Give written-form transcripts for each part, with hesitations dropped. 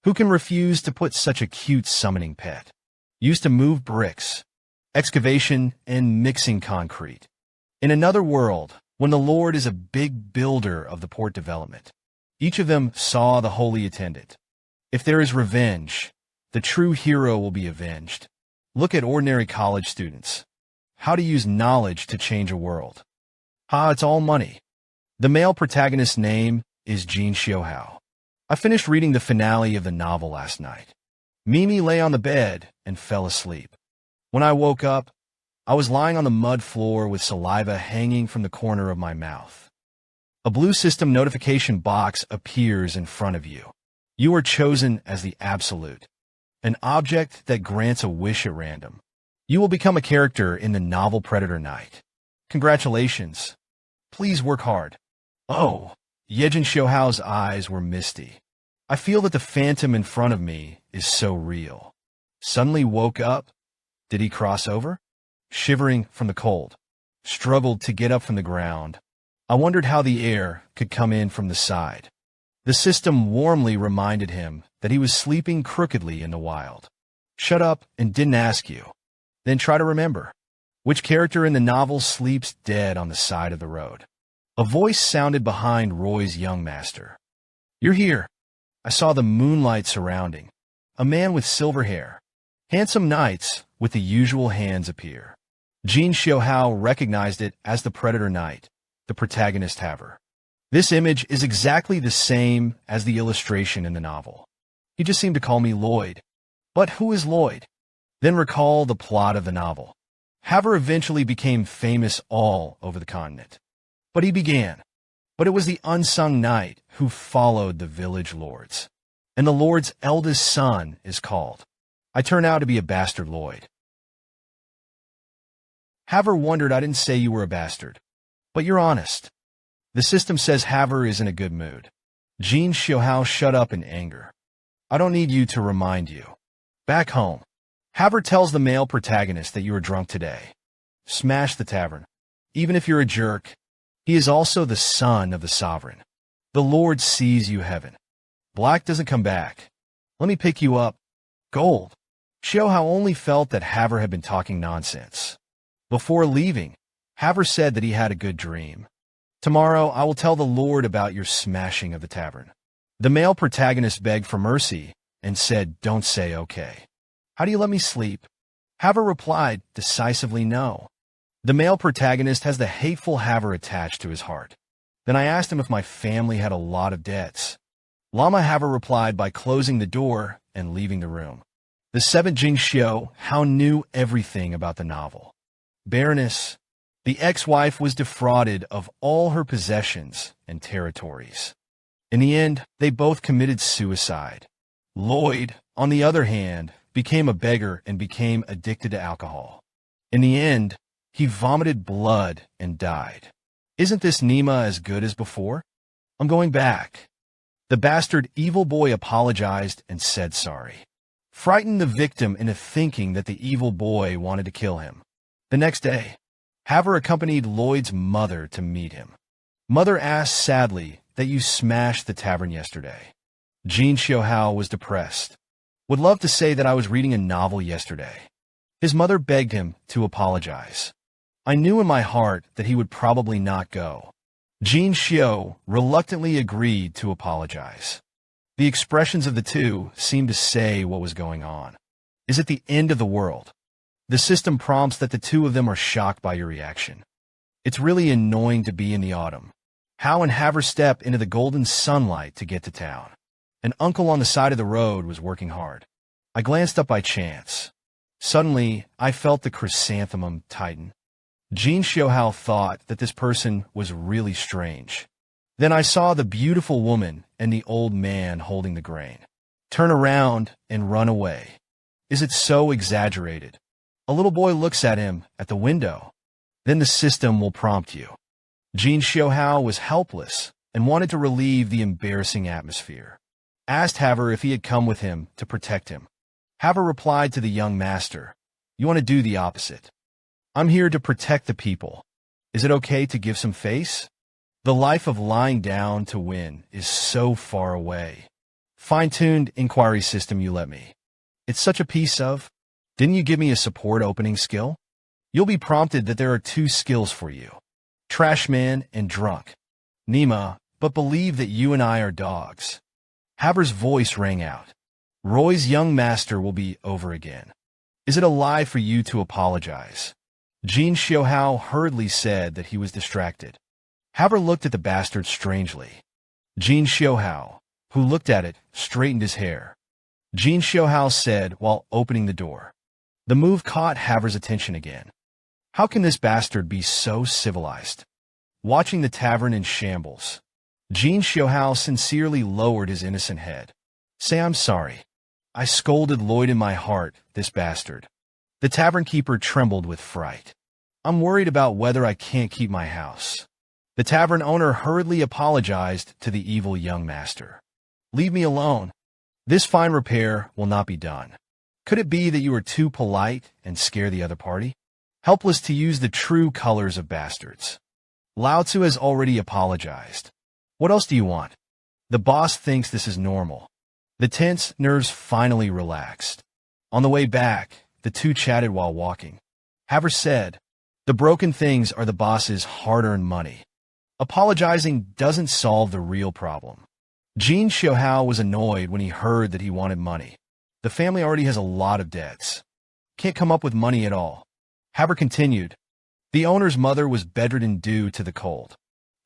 Who can refuse to put such a cute summoning pet? Used to move bricks, excavation, and mixing concrete. In another world, when the Lord is a big builder of the port development, each of them saw the holy attendant. If there is revenge, the true hero will be avenged. Look at ordinary college students. How to use knowledge to change a world. It's all money. The male protagonist's name is Jin Xiuhui. I finished reading the finale of the novel last night. Mimi lay on the bed and fell asleep. When I woke up, I was lying on the mud floor with saliva hanging from the corner of my mouth. A blue system notification box appears in front of you. You are chosen as the absolute, an object that grants a wish at random. You will become a character in the novel Predator Knight. Congratulations. Please work hard. Oh, Jin Xiuhui's eyes were misty. I feel that the phantom in front of me is so real. Suddenly woke up. Did he cross over? Shivering from the cold. Struggled to get up from the ground. I wondered how the air could come in from the side. The system warmly reminded him that he was sleeping crookedly in the wild. Shut up and didn't ask you. Then try to remember. Which character in the novel sleeps dead on the side of the road? A voice sounded behind Roy's young master. You're here. I saw the moonlight surrounding. A man with silver hair. Handsome knights with the usual hands appear. Jin Xiuhui recognized it as the Predator Knight, the protagonist Haver. This image is exactly the same as the illustration in the novel. He just seemed to call me Lloyd. But who is Lloyd? Then recall the plot of the novel. Haver eventually became famous all over the continent. But it was the unsung knight who followed the village lords. And the lord's eldest son is called. I turn out to be a bastard Lloyd. Haver wondered I didn't say you were a bastard. But you're honest. The system says Haver is in a good mood. Jin Xiuhui shut up in anger. I don't need you to remind you. Back home. Haver tells the male protagonist that you are drunk today. Smash the tavern. Even if you're a jerk, he is also the son of the sovereign. The Lord sees you heaven. Black doesn't come back. Let me pick you up. Gold. Xiuhui only felt that Haver had been talking nonsense. Before leaving, Haver said that he had a good dream. Tomorrow I will tell the Lord about your smashing of the tavern. The male protagonist begged for mercy and said, don't say okay. How do you let me sleep? Haver replied, decisively no. The male protagonist has the hateful Haver attached to his heart. Then I asked him if my family had a lot of debts. Lama Haver replied by closing the door and leaving the room. The seventh Jin Xiuhui knew everything about the novel. Baroness, the ex-wife was defrauded of all her possessions and territories. In the end, they both committed suicide. Lloyd, on the other hand, became a beggar and became addicted to alcohol. In the end, he vomited blood and died. Isn't this Nima as good as before? I'm going back. The bastard evil boy apologized and said sorry. Frightened the victim into thinking that the evil boy wanted to kill him. The next day, Haver accompanied Lloyd's mother to meet him. Mother asked sadly that you smashed the tavern yesterday. Jin Xiuhui was depressed. Would love to say that I was reading a novel yesterday. His mother begged him to apologize. I knew in my heart that he would probably not go. Jin Xiuhui reluctantly agreed to apologize. The expressions of the two seemed to say what was going on. Is it the end of the world? The system prompts that the two of them are shocked by your reaction. It's really annoying to be in the autumn. How and Haver step into the golden sunlight to get to town. An uncle on the side of the road was working hard. I glanced up by chance. Suddenly, I felt the chrysanthemum tighten. Jin Xiuhui thought that this person was really strange. Then I saw the beautiful woman and the old man holding the grain. Turn around and run away. Is it so exaggerated? A little boy looks at him at the window. Then the system will prompt you. Jin Xiuhui was helpless and wanted to relieve the embarrassing atmosphere. Asked Haver if he had come with him to protect him. Haver replied to the young master, you want to do the opposite. I'm here to protect the people. Is it okay to give some face? The life of lying down to win is so far away. Fine-tuned inquiry system you let me. It's such a piece of... Didn't you give me a support opening skill? You'll be prompted that there are 2 skills for you. Trash man and drunk. Nima, but believe that you and I are dogs. Haber's voice rang out. Roy's young master will be over again. Is it a lie for you to apologize? Jin Xiuhui hurriedly said that he was distracted. Haber looked at the bastard strangely. Jin Xiuhui, who looked at it, straightened his hair. Jin Xiuhui said while opening the door. The move caught Haber's attention again. How can this bastard be so civilized? Watching the tavern in shambles, Jin Xiuhui sincerely lowered his innocent head. Say I'm sorry. I scolded Lloyd in my heart, this bastard. The tavern keeper trembled with fright. I'm worried about whether I can't keep my house. The tavern owner hurriedly apologized to the evil young master. Leave me alone. This fine repair will not be done. Could it be that you are too polite and scare the other party? Helpless to use the true colors of bastards. Lao Tzu has already apologized. What else do you want? The boss thinks this is normal. The tense nerves finally relaxed. On the way back, the 2 chatted while walking. Haber said, the broken things are the boss's hard-earned money. Apologizing doesn't solve the real problem. Jin Xiuhui was annoyed when he heard that he wanted money. The family already has a lot of debts. Can't come up with money at all. Haber continued. The owner's mother was bedridden due to the cold.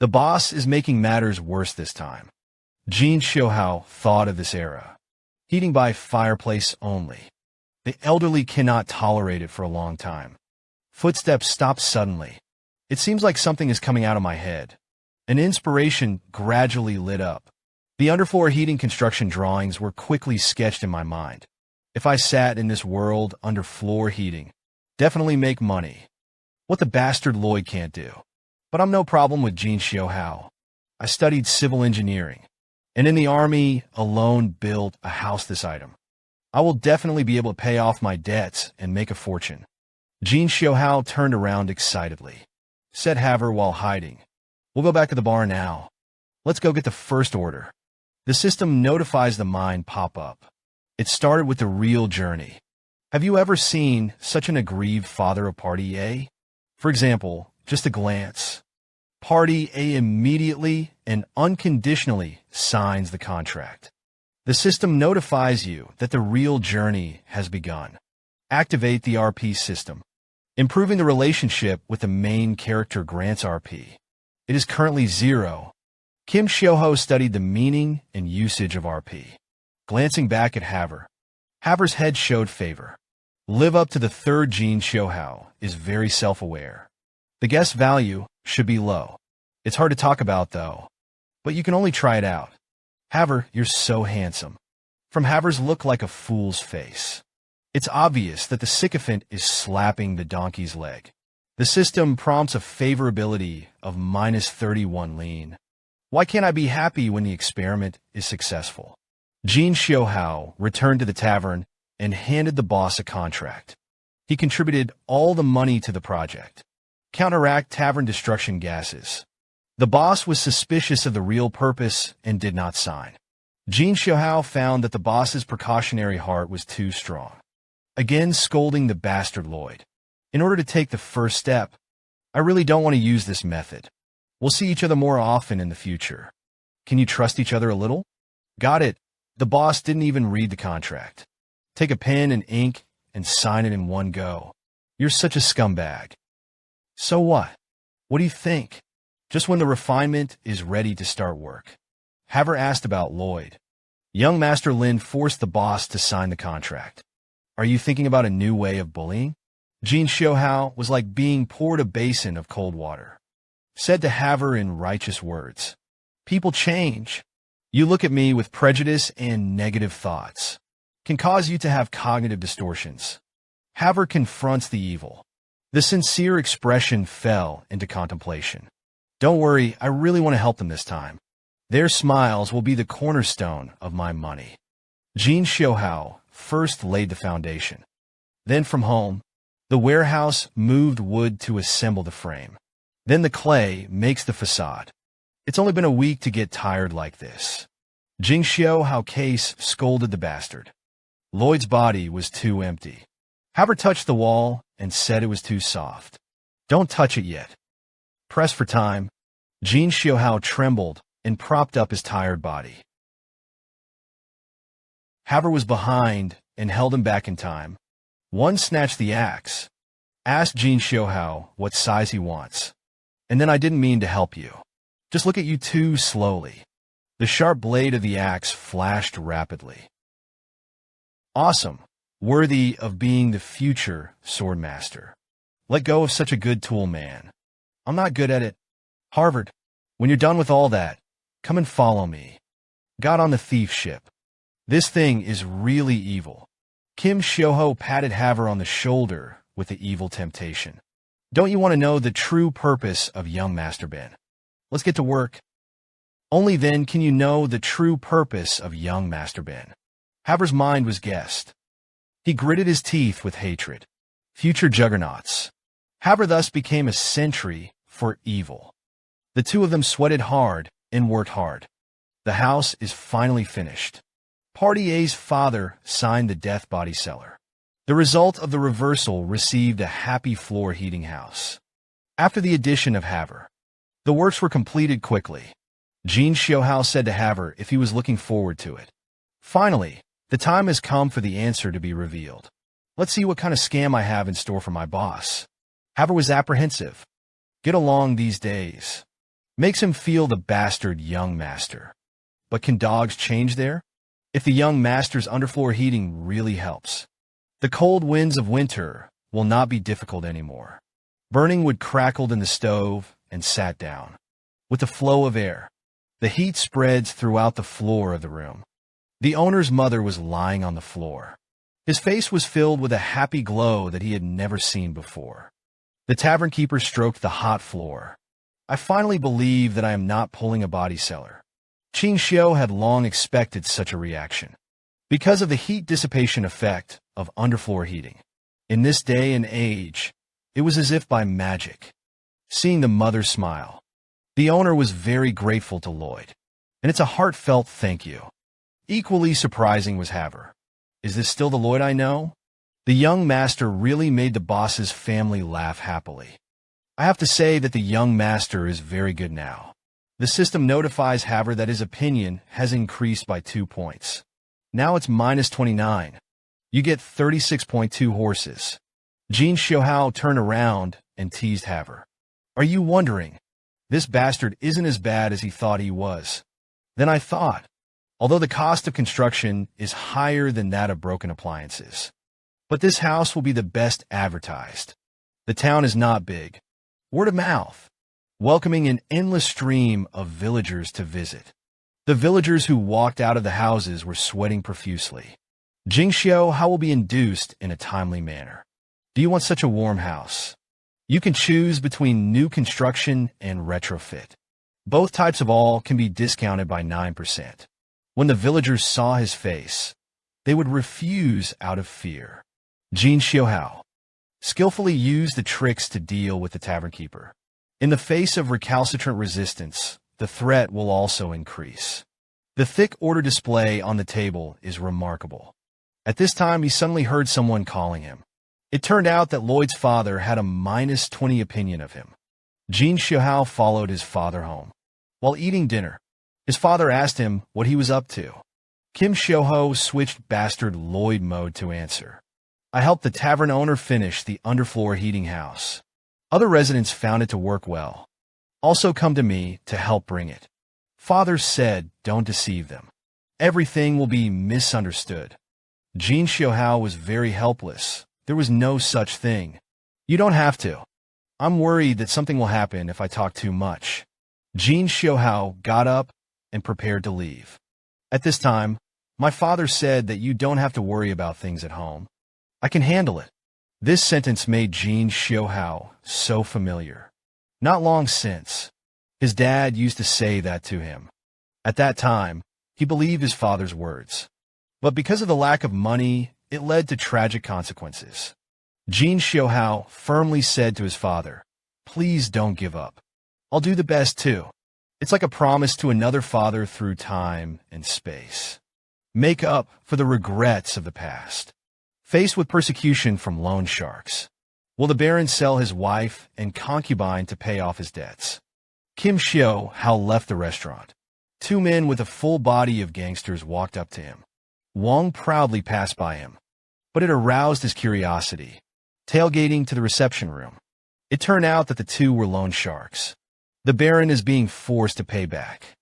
The boss is making matters worse this time. Jin Xiuhui thought of this era. Heating by fireplace only. The elderly cannot tolerate it for a long time. Footsteps stopped suddenly. It seems like something is coming out of my head. An inspiration gradually lit up. The underfloor heating construction drawings were quickly sketched in my mind. If I sat in this world under floor heating, definitely make money. What the bastard Lloyd can't do. But I'm no problem with Jin Xiuhui. I studied civil engineering, and in the army alone built a house this item. I will definitely be able to pay off my debts and make a fortune. Jin Xiuhui turned around excitedly. Said Haber while hiding. We'll go back to the bar now. Let's go get the first order. The system notifies the mind pop-up. It started with the real journey. Have you ever seen such an aggrieved father of Party A? For example, just a glance. Party A immediately and unconditionally signs the contract. The system notifies you that the real journey has begun. Activate the RP system. Improving the relationship with the main character grants RP. It is currently 0. Kim Xiuhui studied the meaning and usage of RP. Glancing back at Haber, Haber's head showed favor. Live up to the 3rd Jin Xiuhui is very self-aware. The guess value should be low. It's hard to talk about, though. But you can only try it out. Haber, you're so handsome. From Haber's look like a fool's face. It's obvious that the sycophant is slapping the donkey's leg. The system prompts a favorability of -31 lean. Why can't I be happy when the experiment is successful? Jin Xiuhui returned to the tavern and handed the boss a contract. He contributed all the money to the project. Counteract tavern destruction gases. The boss was suspicious of the real purpose and did not sign. Jin Xiuhui found that the boss's precautionary heart was too strong. Again scolding the bastard Lloyd. In order to take the first step, I really don't want to use this method. We'll see each other more often in the future. Can you trust each other a little? Got it. The boss didn't even read the contract. Take a pen and ink and sign it in one go. You're such a scumbag. So what? What do you think? Just when the refinement is ready to start work. Haber asked about Lloyd. Young Master Lin forced the boss to sign the contract. Are you thinking about a new way of bullying? Jin Xiuhui was like being poured a basin of cold water. Said to Haber in righteous words. People change. You look at me with prejudice and negative thoughts. Can cause you to have cognitive distortions. Haber confronts the evil. The sincere expression fell into contemplation. Don't worry, I really want to help them this time. Their smiles will be the cornerstone of my money. Jin Xiuhui first laid the foundation. Then from home, the warehouse moved wood to assemble the frame. Then the clay makes the facade. It's only been a week to get tired like this. Jin Xiuhui case scolded the bastard. Lloyd's body was too empty. Haver touched the wall and said it was too soft. Don't touch it yet. Press for time. Jin Xiuhui trembled and propped up his tired body. Haver was behind and held him back in time. One snatched the axe, asked Jin Xiuhui what size he wants, and then I didn't mean to help you. Just look at you two slowly. The sharp blade of the axe flashed rapidly. Awesome. Worthy of being the future swordmaster. Let go of such a good tool, man. I'm not good at it. Harvard, when you're done with all that, come and follow me. Got on the thief ship. This thing is really evil. Kim Xiuhui patted Haver on the shoulder with the evil temptation. Don't you want to know the true purpose of young Master Ben? Let's get to work. Only then can you know the true purpose of young Master Ben. Haver's mind was guessed. He gritted his teeth with hatred. Future juggernauts. Haver thus became a sentry for evil. The two of them sweated hard and worked hard. The house is finally finished. Party A's father signed the death body seller. The result of the reversal received a happy floor heating house. After the addition of Haver, the works were completed quickly. Jin Xiuhui said to Haver if he was looking forward to it. Finally, the time has come for the answer to be revealed. Let's see what kind of scam I have in store for my boss. Haver was apprehensive. Get along these days. Makes him feel the bastard young master. But can dogs change there? If the young master's underfloor heating really helps. The cold winds of winter will not be difficult anymore. Burning wood crackled in the stove and sat down. With the flow of air, the heat spreads throughout the floor of the room. The owner's mother was lying on the floor. His face was filled with a happy glow that he had never seen before. The tavern keeper stroked the hot floor. I finally believe that I am not pulling a body seller. Jin Xiuhui had long expected such a reaction. Because of the heat dissipation effect of underfloor heating. In this day and age, it was as if by magic. Seeing the mother smile, the owner was very grateful to Lloyd. And it's a heartfelt thank you. Equally surprising was Haver. Is this still the Lloyd I know? The young master really made the boss's family laugh happily. I have to say that the young master is very good now. The system notifies Haver that his opinion has increased by 2 points. Now it's minus 29. You get 36.2 horses. Jin Xiuhui turned around and teased Haver. Are you wondering? This bastard isn't as bad as he thought he was. Then I thought, although the cost of construction is higher than that of broken appliances. But this house will be the best advertised. The town is not big. Word of mouth. Welcoming an endless stream of villagers to visit. The villagers who walked out of the houses were sweating profusely. Jin Xiuhui will be induced in a timely manner. Do you want such a warm house? You can choose between new construction and retrofit. Both types of all can be discounted by 9%. When the villagers saw his face, they would refuse out of fear. Jin Xiuhui skillfully used the tricks to deal with the tavern keeper. In the face of recalcitrant resistance, the threat will also increase. The thick order display on the table is remarkable. At this time, he suddenly heard someone calling him. It turned out that Lloyd's father had a minus 20 opinion of him. Jin Xiuhui followed his father home. While eating dinner, his father asked him what he was up to. Kim Xiuhui switched bastard Lloyd mode to answer. I helped the tavern owner finish the underfloor heating house. Other residents found it to work well. Also come to me to help bring it. Father said, don't deceive them. Everything will be misunderstood. Jin Xiuhui was very helpless. There was no such thing. You don't have to. I'm worried that something will happen if I talk too much. Jin Xiuhui got up and prepared to leave. At this time, my father said that you don't have to worry about things at home. I can handle it. This sentence made Jin Xiuhui so familiar. Not long since, his dad used to say that to him. At that time, he believed his father's words. But because of the lack of money, it led to tragic consequences. Jin Xiuhui firmly said to his father, please don't give up. I'll do the best too. It's like a promise to another father through time and space. Make up for the regrets of the past. Faced with persecution from loan sharks, will the Baron sell his wife and concubine to pay off his debts? Jin Xiuhui left the restaurant. Two men with a full body of gangsters walked up to him. Wang proudly passed by him, but it aroused his curiosity. Tailgating to the reception room. It turned out that the two were loan sharks. The Baron is being forced to pay back.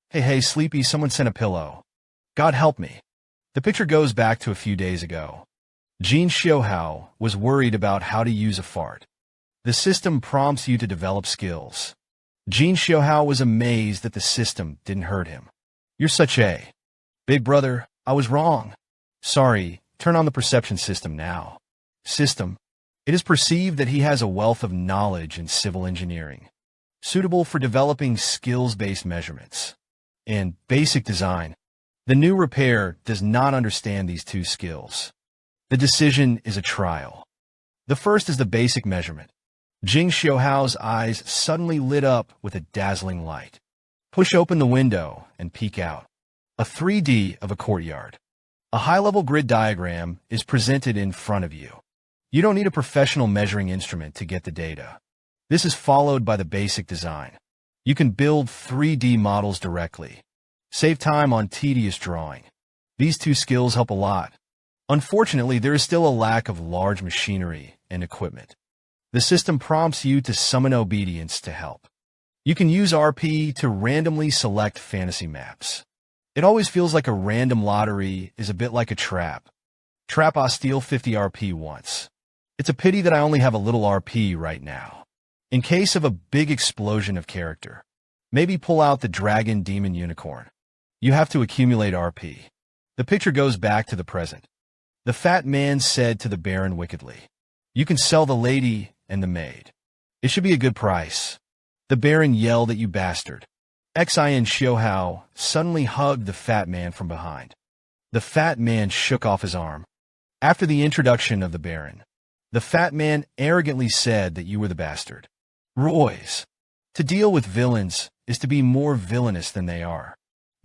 Hey, sleepy, someone sent a pillow. God help me. The picture goes back to a few days ago. Jin Xiuhui was worried about how to use a fart. The system prompts you to develop skills. Jin Xiuhui was amazed that the system didn't hurt him. You're such a big brother. I was wrong. Sorry, turn on the perception system now. System. It is perceived that he has a wealth of knowledge in civil engineering, suitable for developing skills-based measurements. In basic design, the new repair does not understand these two skills. The decision is a trial. The first is the basic measurement. Jin Xiuhui's eyes suddenly lit up with a dazzling light. Push open the window and peek out. A 3D of a courtyard. A high-level grid diagram is presented in front of you. You don't need a professional measuring instrument to get the data. This is followed by the basic design. You can build 3D models directly. Save time on tedious drawing. These two skills help a lot. Unfortunately, there is still a lack of large machinery and equipment. The system prompts you to summon obedience to help. You can use RP to randomly select fantasy maps. It always feels like a random lottery is a bit like a trap. Trap, I steal 50 RP once. It's a pity that I only have a little RP right now. In case of a big explosion of character, maybe pull out the dragon, demon, unicorn. You have to accumulate RP. The picture goes back to the present. The fat man said to the Baron wickedly, "You can sell the lady and the maid. It should be a good price." The Baron yelled at, "You bastard." Jin Xiuhui suddenly hugged the fat man from behind. The fat man shook off his arm. After the introduction of the Baron, the fat man arrogantly said that you were the bastard. Roy's. To deal with villains is to be more villainous than they are.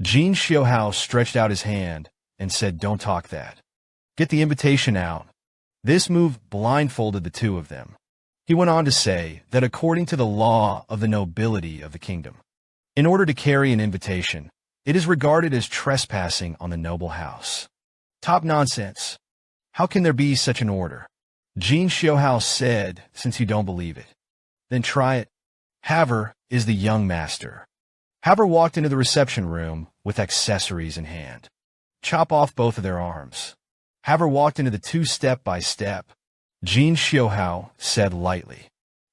Jin Xiuhui stretched out his hand and said, "Don't talk that. Get the invitation out." This move blindfolded the two of them. He went on to say that according to the law of the nobility of the kingdom, in order to carry an invitation, it is regarded as trespassing on the noble house. Top nonsense. How can there be such an order? Jin Xiuhui said, "Since you don't believe it, then try it." Haver is the young master. Haver walked into the reception room with accessories in hand. Chop off both of their arms. Haver walked into the two step by step. Jin Xiuhui said lightly,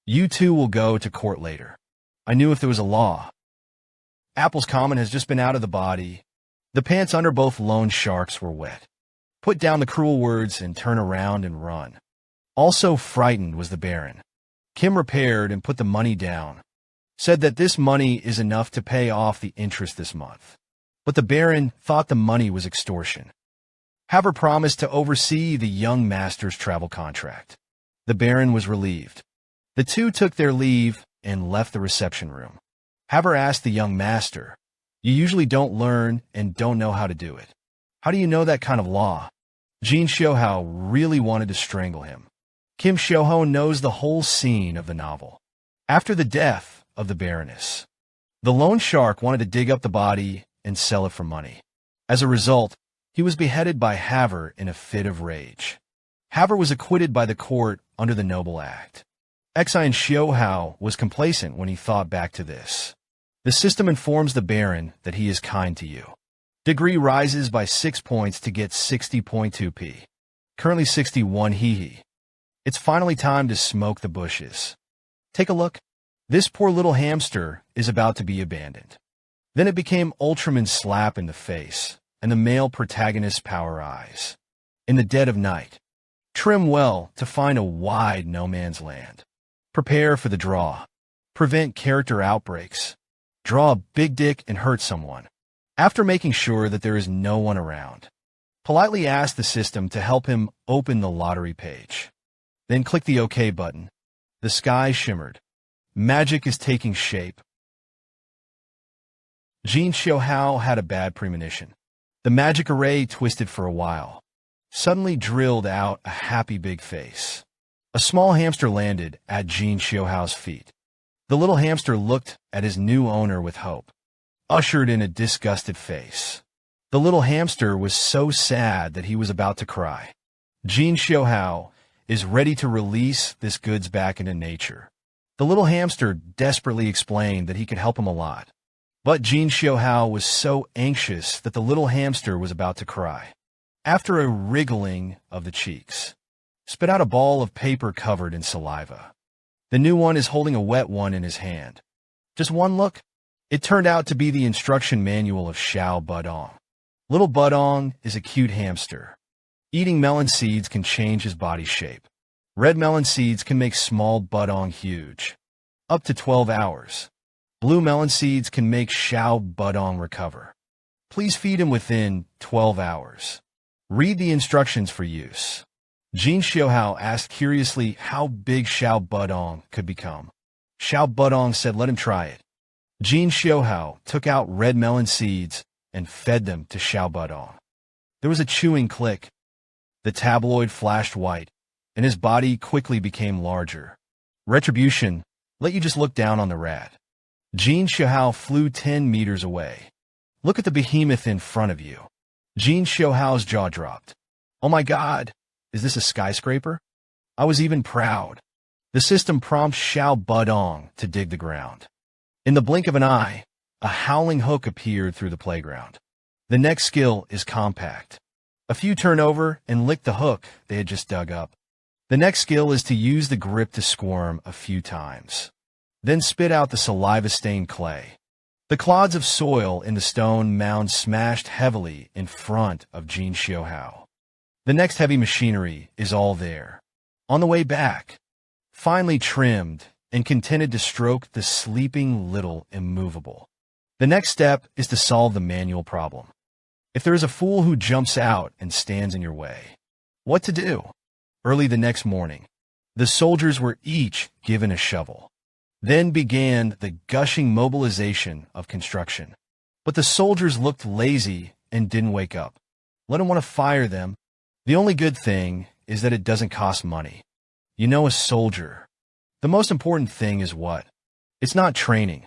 "You two will go to court later. I knew if there was a law." Apple's comment has just been out of the body. The pants under both loan sharks were wet. Put down the cruel words and turn around and run. Also frightened was the Baron. Kim repaired and put the money down. Said that this money is enough to pay off the interest this month. But the Baron thought the money was extortion. Haver promised to oversee the young master's travel contract. The Baron was relieved. The two took their leave and left the reception room. Haver asked the young master, "You usually don't learn and don't know how to do it. How do you know that kind of law?" Jin Xiuhui really wanted to strangle him. Jin Xiuhui knows the whole scene of the novel. After the death of the Baroness, the loan shark wanted to dig up the body and sell it for money. As a result, he was beheaded by Haver in a fit of rage. Haver was acquitted by the court under the Noble Act. Jin Xiuhui was complacent when he thought back to this. The system informs the Baron that he is kind to you. Degree rises by 6 points to get 60.2 P. Currently 61 hee. It's finally time to smoke the bushes. Take a look. This poor little hamster is about to be abandoned. Then it became Ultraman's slap in the face, and the male protagonist's power eyes. In the dead of night, trim well to find a wide no man's land. Prepare for the draw. Prevent character outbreaks. Draw a big dick and hurt someone. After making sure that there is no one around, politely ask the system to help him open the lottery page. Then click the OK button. The sky shimmered. Magic is taking shape. Jin Xiuhui had a bad premonition. The magic array twisted for a while, suddenly drilled out a happy big face. A small hamster landed at Jin Xiuhui's feet. The little hamster looked at his new owner with hope, ushered in a disgusted face. The little hamster was so sad that he was about to cry. Jin Xiuhui is ready to release this goods back into nature. The little hamster desperately explained that he could help him a lot. But Jin Xiuhui was so anxious that the little hamster was about to cry. After a wriggling of the cheeks, spit out a ball of paper covered in saliva. The new one is holding a wet one in his hand. Just one look? It turned out to be the instruction manual of Xiao Budong. Little Budong is a cute hamster. Eating melon seeds can change his body shape. Red melon seeds can make small Budong huge, up to 12 hours. Blue melon seeds can make Xiao Budong recover. Please feed him within 12 hours. Read the instructions for use. Jin Xiuhui asked curiously how big Xiao Budong could become. Xiao Budong said let him try it. Jin Xiuhui took out red melon seeds and fed them to Xiao Budong. There was a chewing click. The tabloid flashed white, and his body quickly became larger. Retribution, let you just look down on the rat. Jin Xiuhui flew 10 meters away. Look at the behemoth in front of you. Jin Xiuhui's jaw dropped. Oh my God, is this a skyscraper? I was even proud. The system prompts Xiao Budong to dig the ground. In the blink of an eye, a howling hook appeared through the playground. The next skill is compact. A few turn over and lick the hook they had just dug up. The next skill is to use the grip to squirm a few times. Then spit out the saliva-stained clay. The clods of soil in the stone mound smashed heavily in front of Jin Xiuhui. The next heavy machinery is all there. On the way back, finely trimmed and contented to stroke the sleeping little immovable. The next step is to solve the manual problem. If there is a fool who jumps out and stands in your way, what to do? Early the next morning, the soldiers were each given a shovel. Then began the gushing mobilization of construction. But the soldiers looked lazy and didn't wake up. Let him want to fire them. The only good thing is that it doesn't cost money. You know, a soldier. The most important thing is what? It's not training,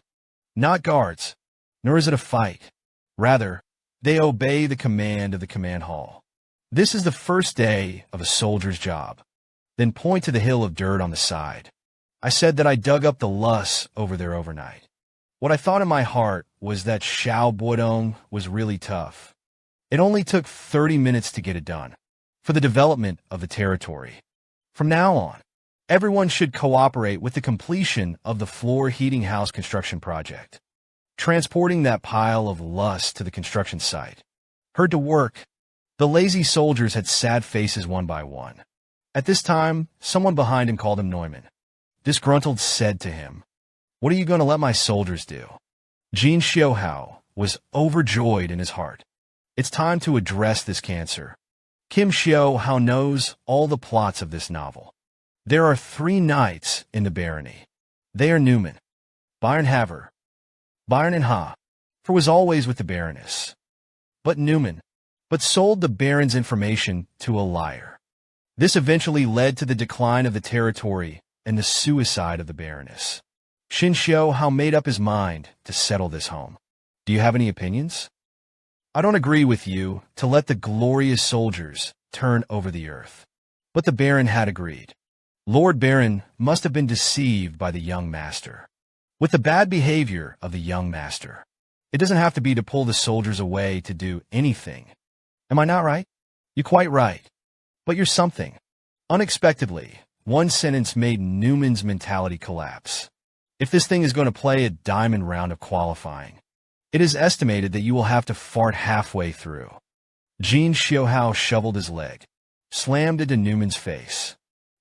not guards, nor is it a fight. Rather, they obey the command of the command hall. This is the first day of a soldier's job. Then point to the hill of dirt on the side. I said that I dug up the loess over there overnight. What I thought in my heart was that Xiao Budong was really tough. It only took 30 minutes to get it done, for the development of the territory. From now on, everyone should cooperate with the completion of the floor heating house construction project. Transporting that pile of loess to the construction site. Heard to work. The lazy soldiers had sad faces one by one. At this time, someone behind him called him Neumann. Disgruntled said to him, "What are you going to let my soldiers do?" Jin Xiuhui was overjoyed in his heart. It's time to address this cancer. Kim Xiuhui knows all the plots of this novel. There are 3 knights in the barony. They are Newman, Byron Haver, Byron and Ha, for was always with the Baroness. But Newman, sold the Baron's information to a liar. This eventually led to the decline of the territory and the suicide of the Baroness. Jin Xiuhui made up his mind to settle this home. Do you have any opinions? I don't agree with you to let the glorious soldiers turn over the earth. But the Baron had agreed. Lord Baron must have been deceived by the young master. With the bad behavior of the young master, it doesn't have to be to pull the soldiers away to do anything. Am I not right? You're quite right. But you're something. Unexpectedly, one sentence made Newman's mentality collapse. If this thing is going to play a diamond round of qualifying, it is estimated that you will have to fart halfway through. Jin Xiuhui shoveled his leg, slammed into Newman's face.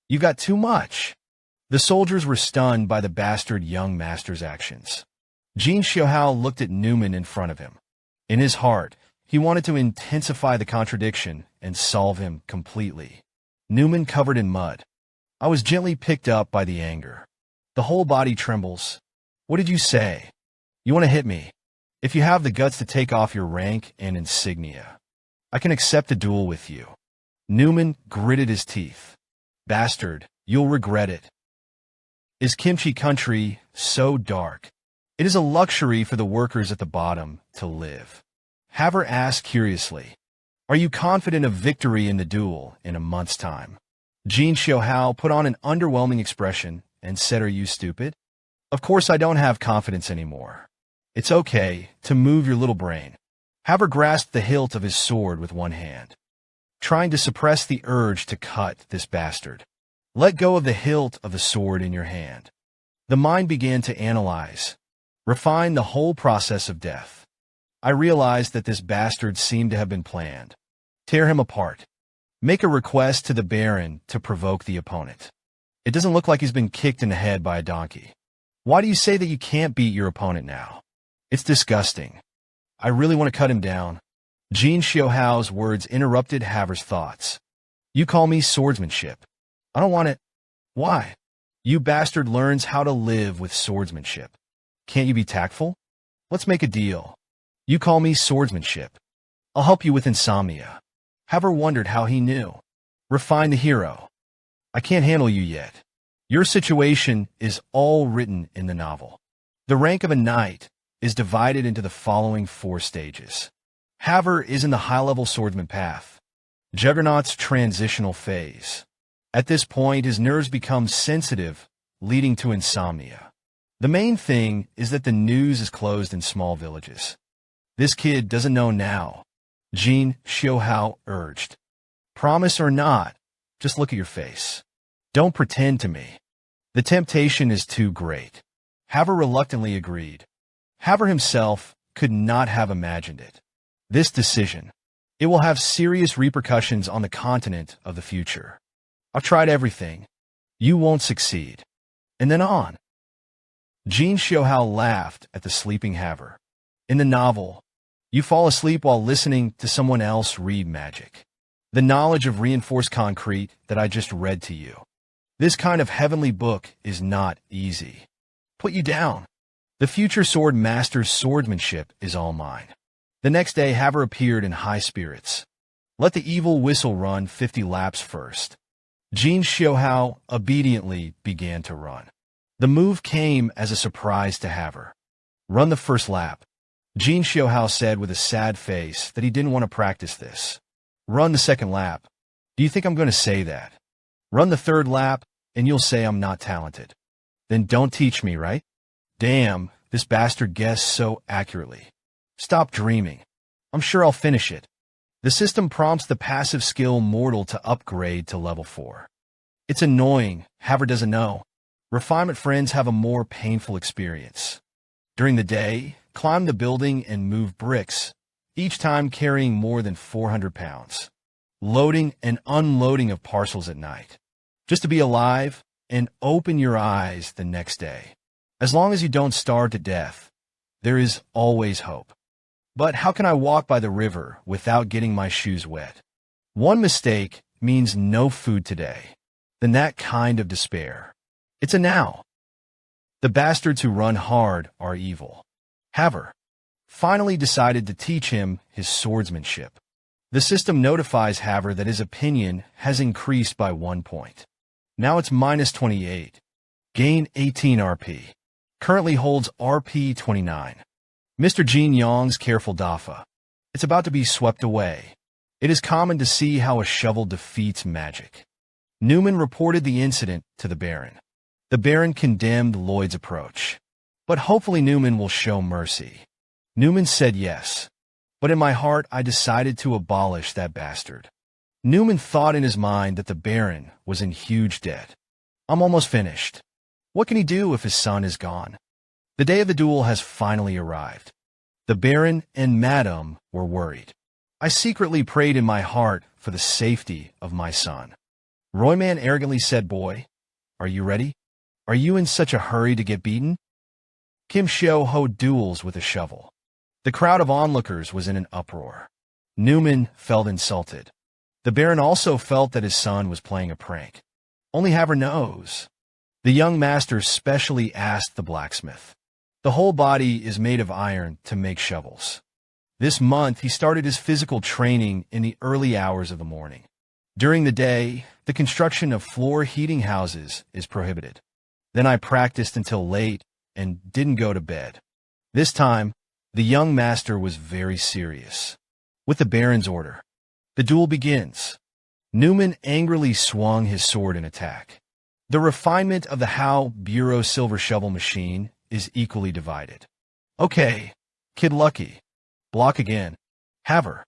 You got too much. The soldiers were stunned by the bastard young master's actions. Jin Xiuhui looked at Newman in front of him. In his heart, he wanted to intensify the contradiction and solve him completely. Newman covered in mud. I was gently picked up by the anger. The whole body trembles. What did you say? You want to hit me? If you have the guts to take off your rank and insignia, I can accept a duel with you. Newman gritted his teeth. Bastard, you'll regret it. Is kimchi country so dark? It is a luxury for the workers at the bottom to live. Haver asked curiously. Are you confident of victory in the duel in a month's time? Jin Xiuhui put on an underwhelming expression and said, Are you stupid? Of course I don't have confidence anymore. It's okay to move your little brain. Haver grasped the hilt of his sword with one hand, trying to suppress the urge to cut this bastard. Let go of the hilt of the sword in your hand. The mind began to analyze, refine the whole process of death. I realized that this bastard seemed to have been planned. Tear him apart. Make a request to the Baron to provoke the opponent. It doesn't look like he's been kicked in the head by a donkey. Why do you say that you can't beat your opponent now? It's disgusting. I really want to cut him down. Jin Xiuhui's words interrupted Haver's thoughts. You call me swordsmanship. I don't want it. Why? You bastard learns how to live with swordsmanship. Can't you be tactful? Let's make a deal. You call me swordsmanship. I'll help you with insomnia. Haver wondered how he knew. Refine the hero. I can't handle you yet. Your situation is all written in the novel. The rank of a knight is divided into the following 4 stages. Haver is in the high-level swordsman path, Juggernaut's transitional phase. At this point, his nerves become sensitive, leading to insomnia. The main thing is that the news is closed in small villages. This kid doesn't know now, Jin Xiuhui urged. Promise or not, just look at your face. Don't pretend to me. The temptation is too great. Haver reluctantly agreed. Haver himself could not have imagined it. This decision, it will have serious repercussions on the continent of the future. I've tried everything. You won't succeed. And then on. Jin Xiuhui laughed at the sleeping Haver. In the novel, you fall asleep while listening to someone else read magic. The knowledge of reinforced concrete that I just read to you. This kind of heavenly book is not easy. Put you down. The future sword master's swordsmanship is all mine. The next day, Haver appeared in high spirits. Let the evil whistle run 50 laps first. Jin Xiuhui obediently began to run. The move came as a surprise to Haver. Run the first lap. Jin Xiuhui said with a sad face that he didn't want to practice this. Run the second lap. Do you think I'm going to say that? Run the third lap, and you'll say I'm not talented. Then don't teach me, right? Damn, this bastard guessed so accurately. Stop dreaming. I'm sure I'll finish it. The system prompts the passive skill mortal to upgrade to level 4. It's annoying, Haver doesn't know. Refinement friends have a more painful experience. During the day, climb the building and move bricks, each time carrying more than 400 pounds. Loading and unloading of parcels at night. Just to be alive and open your eyes the next day. As long as you don't starve to death, there is always hope. But how can I walk by the river without getting my shoes wet? One mistake means no food today. Then that kind of despair. It's a now. The bastards who run hard are evil. Haver finally decided to teach him his swordsmanship. The system notifies Haver that his opinion has increased by 1 point. Now it's minus 28. Gain 18 RP. Currently holds RP 29. Mr. Jin Yong's careful Dafa. It's about to be swept away. It is common to see how a shovel defeats magic. Newman reported the incident to the Baron. The Baron condemned Lloyd's approach. But hopefully Newman will show mercy. Newman said yes. But in my heart, I decided to abolish that bastard. Newman thought in his mind that the Baron was in huge debt. I'm almost finished. What can he do if his son is gone? The day of the duel has finally arrived. The Baron and Madame were worried. I secretly prayed in my heart for the safety of my son. Royman arrogantly said, Boy, are you ready? Are you in such a hurry to get beaten? Kim Xiuhui duels with a shovel. The crowd of onlookers was in an uproar. Newman felt insulted. The Baron also felt that his son was playing a prank. Only Haver knows. The young master specially asked the blacksmith, The whole body is made of iron to make shovels. This month, he started his physical training in the early hours of the morning. During the day, the construction of floor heating houses is prohibited. Then I practiced until late and didn't go to bed. This time, the young master was very serious. With the Baron's order, the duel begins. Newman angrily swung his sword in attack. The refinement of the How Bureau silver shovel machine is equally divided. Okay, Kid Lucky. Block again. Haver.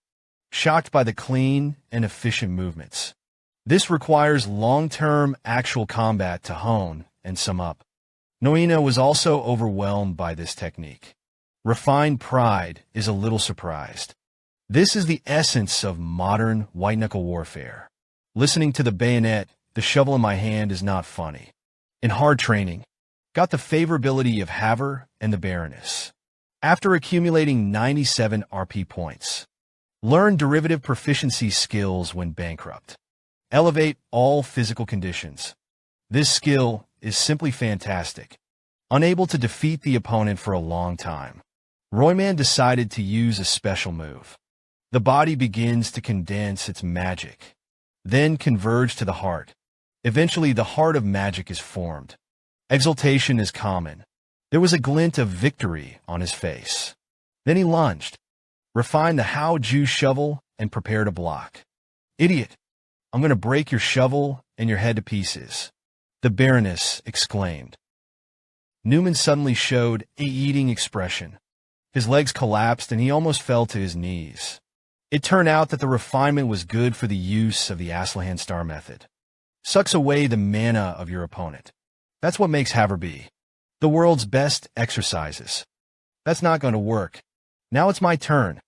Shocked by the clean and efficient movements. This requires long-term actual combat to hone and sum up. Noina was also overwhelmed by this technique. Refined pride is a little surprised. This is the essence of modern white-knuckle warfare. Listening to the bayonet, the shovel in my hand is not funny. In hard training, got the favorability of Haver and the Baroness. After accumulating 97 RP points, learn derivative proficiency skills when bankrupt. Elevate all physical conditions. This skill is simply fantastic. Unable to defeat the opponent for a long time, Royman decided to use a special move. The body begins to condense its magic, then converge to the heart. Eventually, the heart of magic is formed. Exultation is common. There was a glint of victory on his face. Then he lunged, refined the How Ju shovel, and prepared a block. Idiot! I'm going to break your shovel and your head to pieces, the Baroness exclaimed. Newman suddenly showed a eating expression. His legs collapsed and he almost fell to his knees. It turned out that the refinement was good for the use of the Aslahan star method. Sucks away the mana of your opponent. That's what makes Haver be the world's best exercises. That's not going to work. Now it's my turn.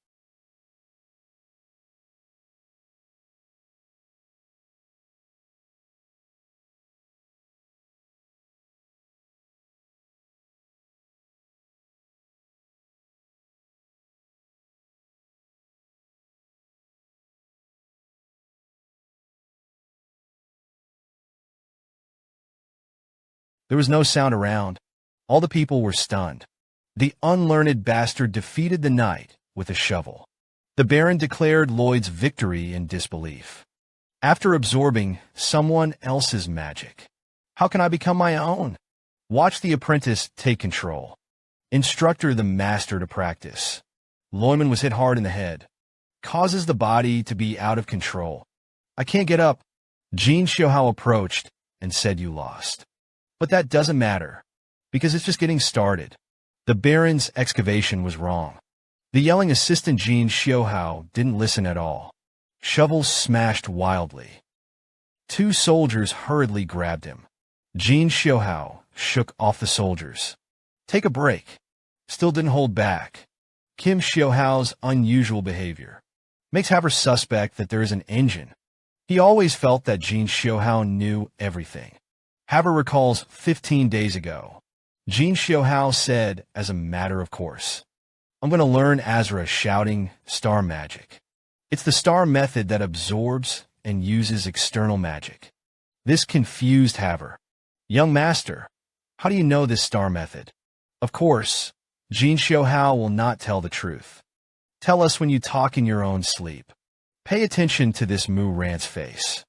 There was no sound around. All the people were stunned. The unlearned bastard defeated the knight with a shovel. The Baron declared Lloyd's victory in disbelief. After absorbing someone else's magic, how can I become my own? Watch the apprentice take control. Instructor the master to practice. Loyman was hit hard in the head. Causes the body to be out of control. I can't get up. Jin Xiuhui approached and said you lost. But that doesn't matter, because it's just getting started. The Baron's excavation was wrong. The yelling assistant Jin Xiuhui didn't listen at all. Shovels smashed wildly. Two soldiers hurriedly grabbed him. Jin Xiuhui shook off the soldiers. Take a break. Still didn't hold back. Kim Xiuhui's unusual behavior makes Haver suspect that there is an engine. He always felt that Jin Xiuhui knew everything. Haver recalls 15 days ago. Jin Xiuhui said, as a matter of course, I'm going to learn Azra shouting star magic. It's the star method that absorbs and uses external magic. This confused Haver. Young master, how do you know this star method? Of course, Jin Xiuhui will not tell the truth. Tell us when you talk in your own sleep. Pay attention to this Mu Rant's face.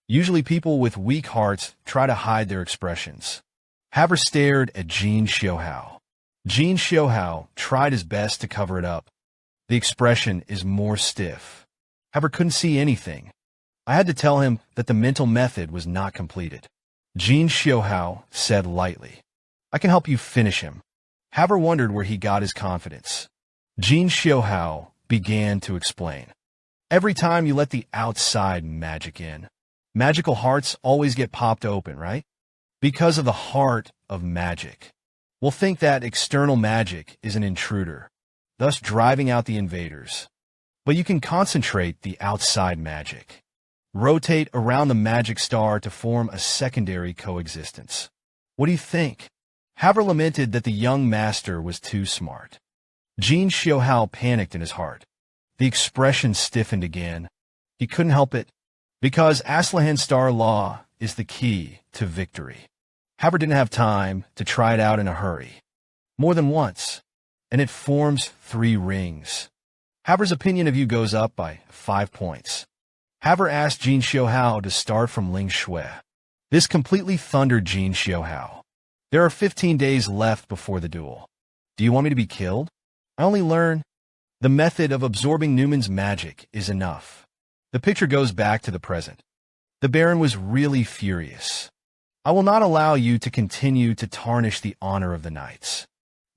Usually people with weak hearts try to hide their expressions. Haver stared at Jin Xiuhui. Jin Xiuhui tried his best to cover it up. The expression is more stiff. Haver couldn't see anything. I had to tell him that the mental method was not completed. Jin Xiuhui said lightly, I can help you finish him. Haver wondered where he got his confidence. Jin Xiuhui began to explain. Every time you let the outside magic in, magical hearts always get popped open, right? Because of the heart of magic. We'll think that external magic is an intruder, thus driving out the invaders. But you can concentrate the outside magic. Rotate around the magic star to form a secondary coexistence. What do you think? Haver lamented that the young master was too smart. Jin Xiuhui panicked in his heart. The expression stiffened again. He couldn't help it. Because Aslahan star law is the key to victory. Haver didn't have time to try it out in a hurry. more than once, and it forms 3 rings. Haver's opinion of you goes up by 5 points. Haver asked Jin Xiuhui to start from Ling Shui. This completely thundered Jin Xiuhui. There are 15 days left before the duel. Do you want me to be killed? I only learn. The method of absorbing Newman's magic is enough. The picture goes back to the present. The Baron was really furious. I will not allow you to continue to tarnish the honor of the knights.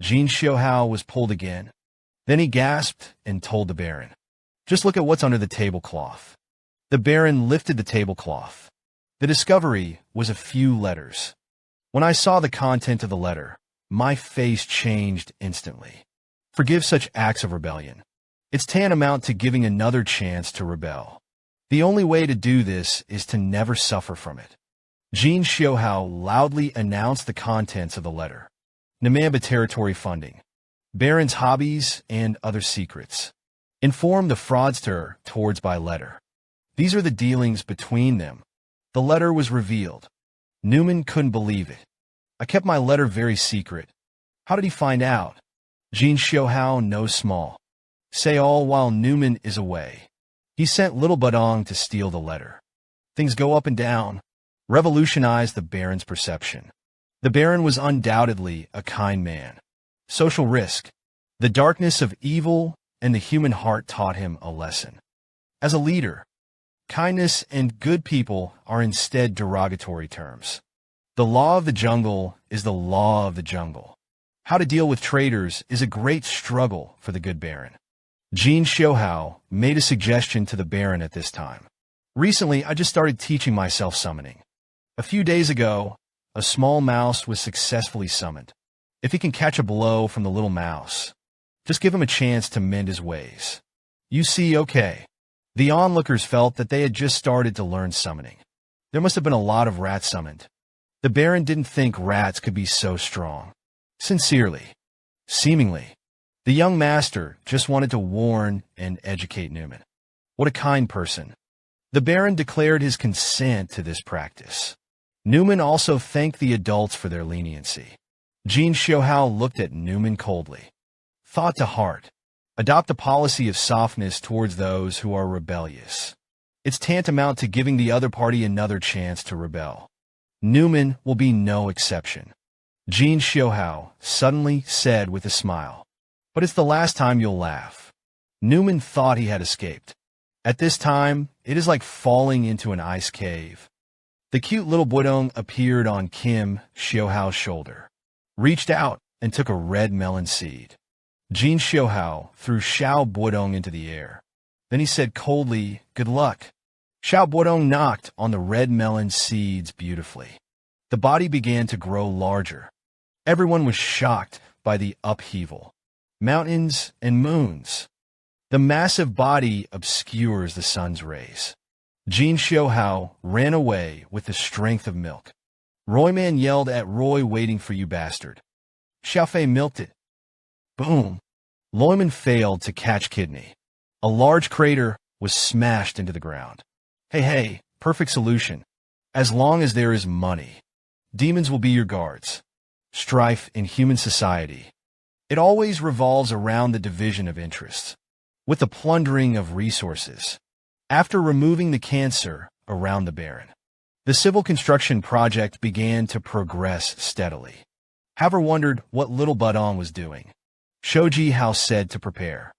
Jin Xiuhui was pulled again. Then he gasped and told the Baron, just look at what's under the tablecloth. The Baron lifted the tablecloth. The discovery was a few letters. When I saw the content of the letter, my face changed instantly. Forgive such acts of rebellion. It's tantamount to giving another chance to rebel. The only way to do this is to never suffer from it. Jin Xiuhui loudly announced the contents of the letter. Namamba territory funding, Baron's hobbies, and other secrets. Inform the fraudster towards by letter. These are the dealings between them. The letter was revealed. Newman couldn't believe it. I kept my letter very secret. How did he find out? Jin Xiuhui knows small. Say all while Newman is away. He sent little Budong to steal the letter. Things go up and down. Revolutionize the Baron's perception. The Baron was undoubtedly a kind man. Social risk. The darkness of evil and the human heart taught him a lesson. As a leader, kindness and good people are instead derogatory terms. The law of the jungle is the law of the jungle. How to deal with traitors is a great struggle for the good Baron. Jin Xiuhui made a suggestion to the Baron at this time. Recently, I just started teaching myself summoning. A few days ago, a small mouse was successfully summoned. If he can catch a blow from the little mouse, just give him a chance to mend his ways. You see, okay. The onlookers felt that they had just started to learn summoning. There must have been a lot of rats summoned. The Baron didn't think rats could be so strong. Sincerely, seemingly, the young master just wanted to warn and educate Newman. What a kind person. The Baron declared his consent to this practice. Newman also thanked the adults for their leniency. Jin Xiuhui looked at Newman coldly. Thought to heart. Adopt a policy of softness towards those who are rebellious. It's tantamount to giving the other party another chance to rebel. Newman will be no exception. Jin Xiuhui suddenly said with a smile, but it's the last time you'll laugh. Newman thought he had escaped. At this time, it is like falling into an ice cave. The cute little Budong appeared on Kim Xiuhui's shoulder, reached out and took a red melon seed. Jin Xiuhui threw Xiao Budong into the air. Then he said coldly, good luck. Xiao Budong knocked on the red melon seeds beautifully. The body began to grow larger. Everyone was shocked by the upheaval. Mountains and moons. The massive body obscures the sun's rays. Jin Xiuhui ran away with the strength of milk. Royman yelled at Roy, waiting for you, bastard. Xiaofei milked it. Boom. Loyman failed to catch kidney. A large crater was smashed into the ground. Hey, perfect solution. As long as there is money. Demons will be your guards. Strife in human society. It always revolves around the division of interests, with the plundering of resources. After removing the cancer around the Baron, the civil construction project began to progress steadily. Haver wondered what little Budong was doing. Shoji House said to prepare.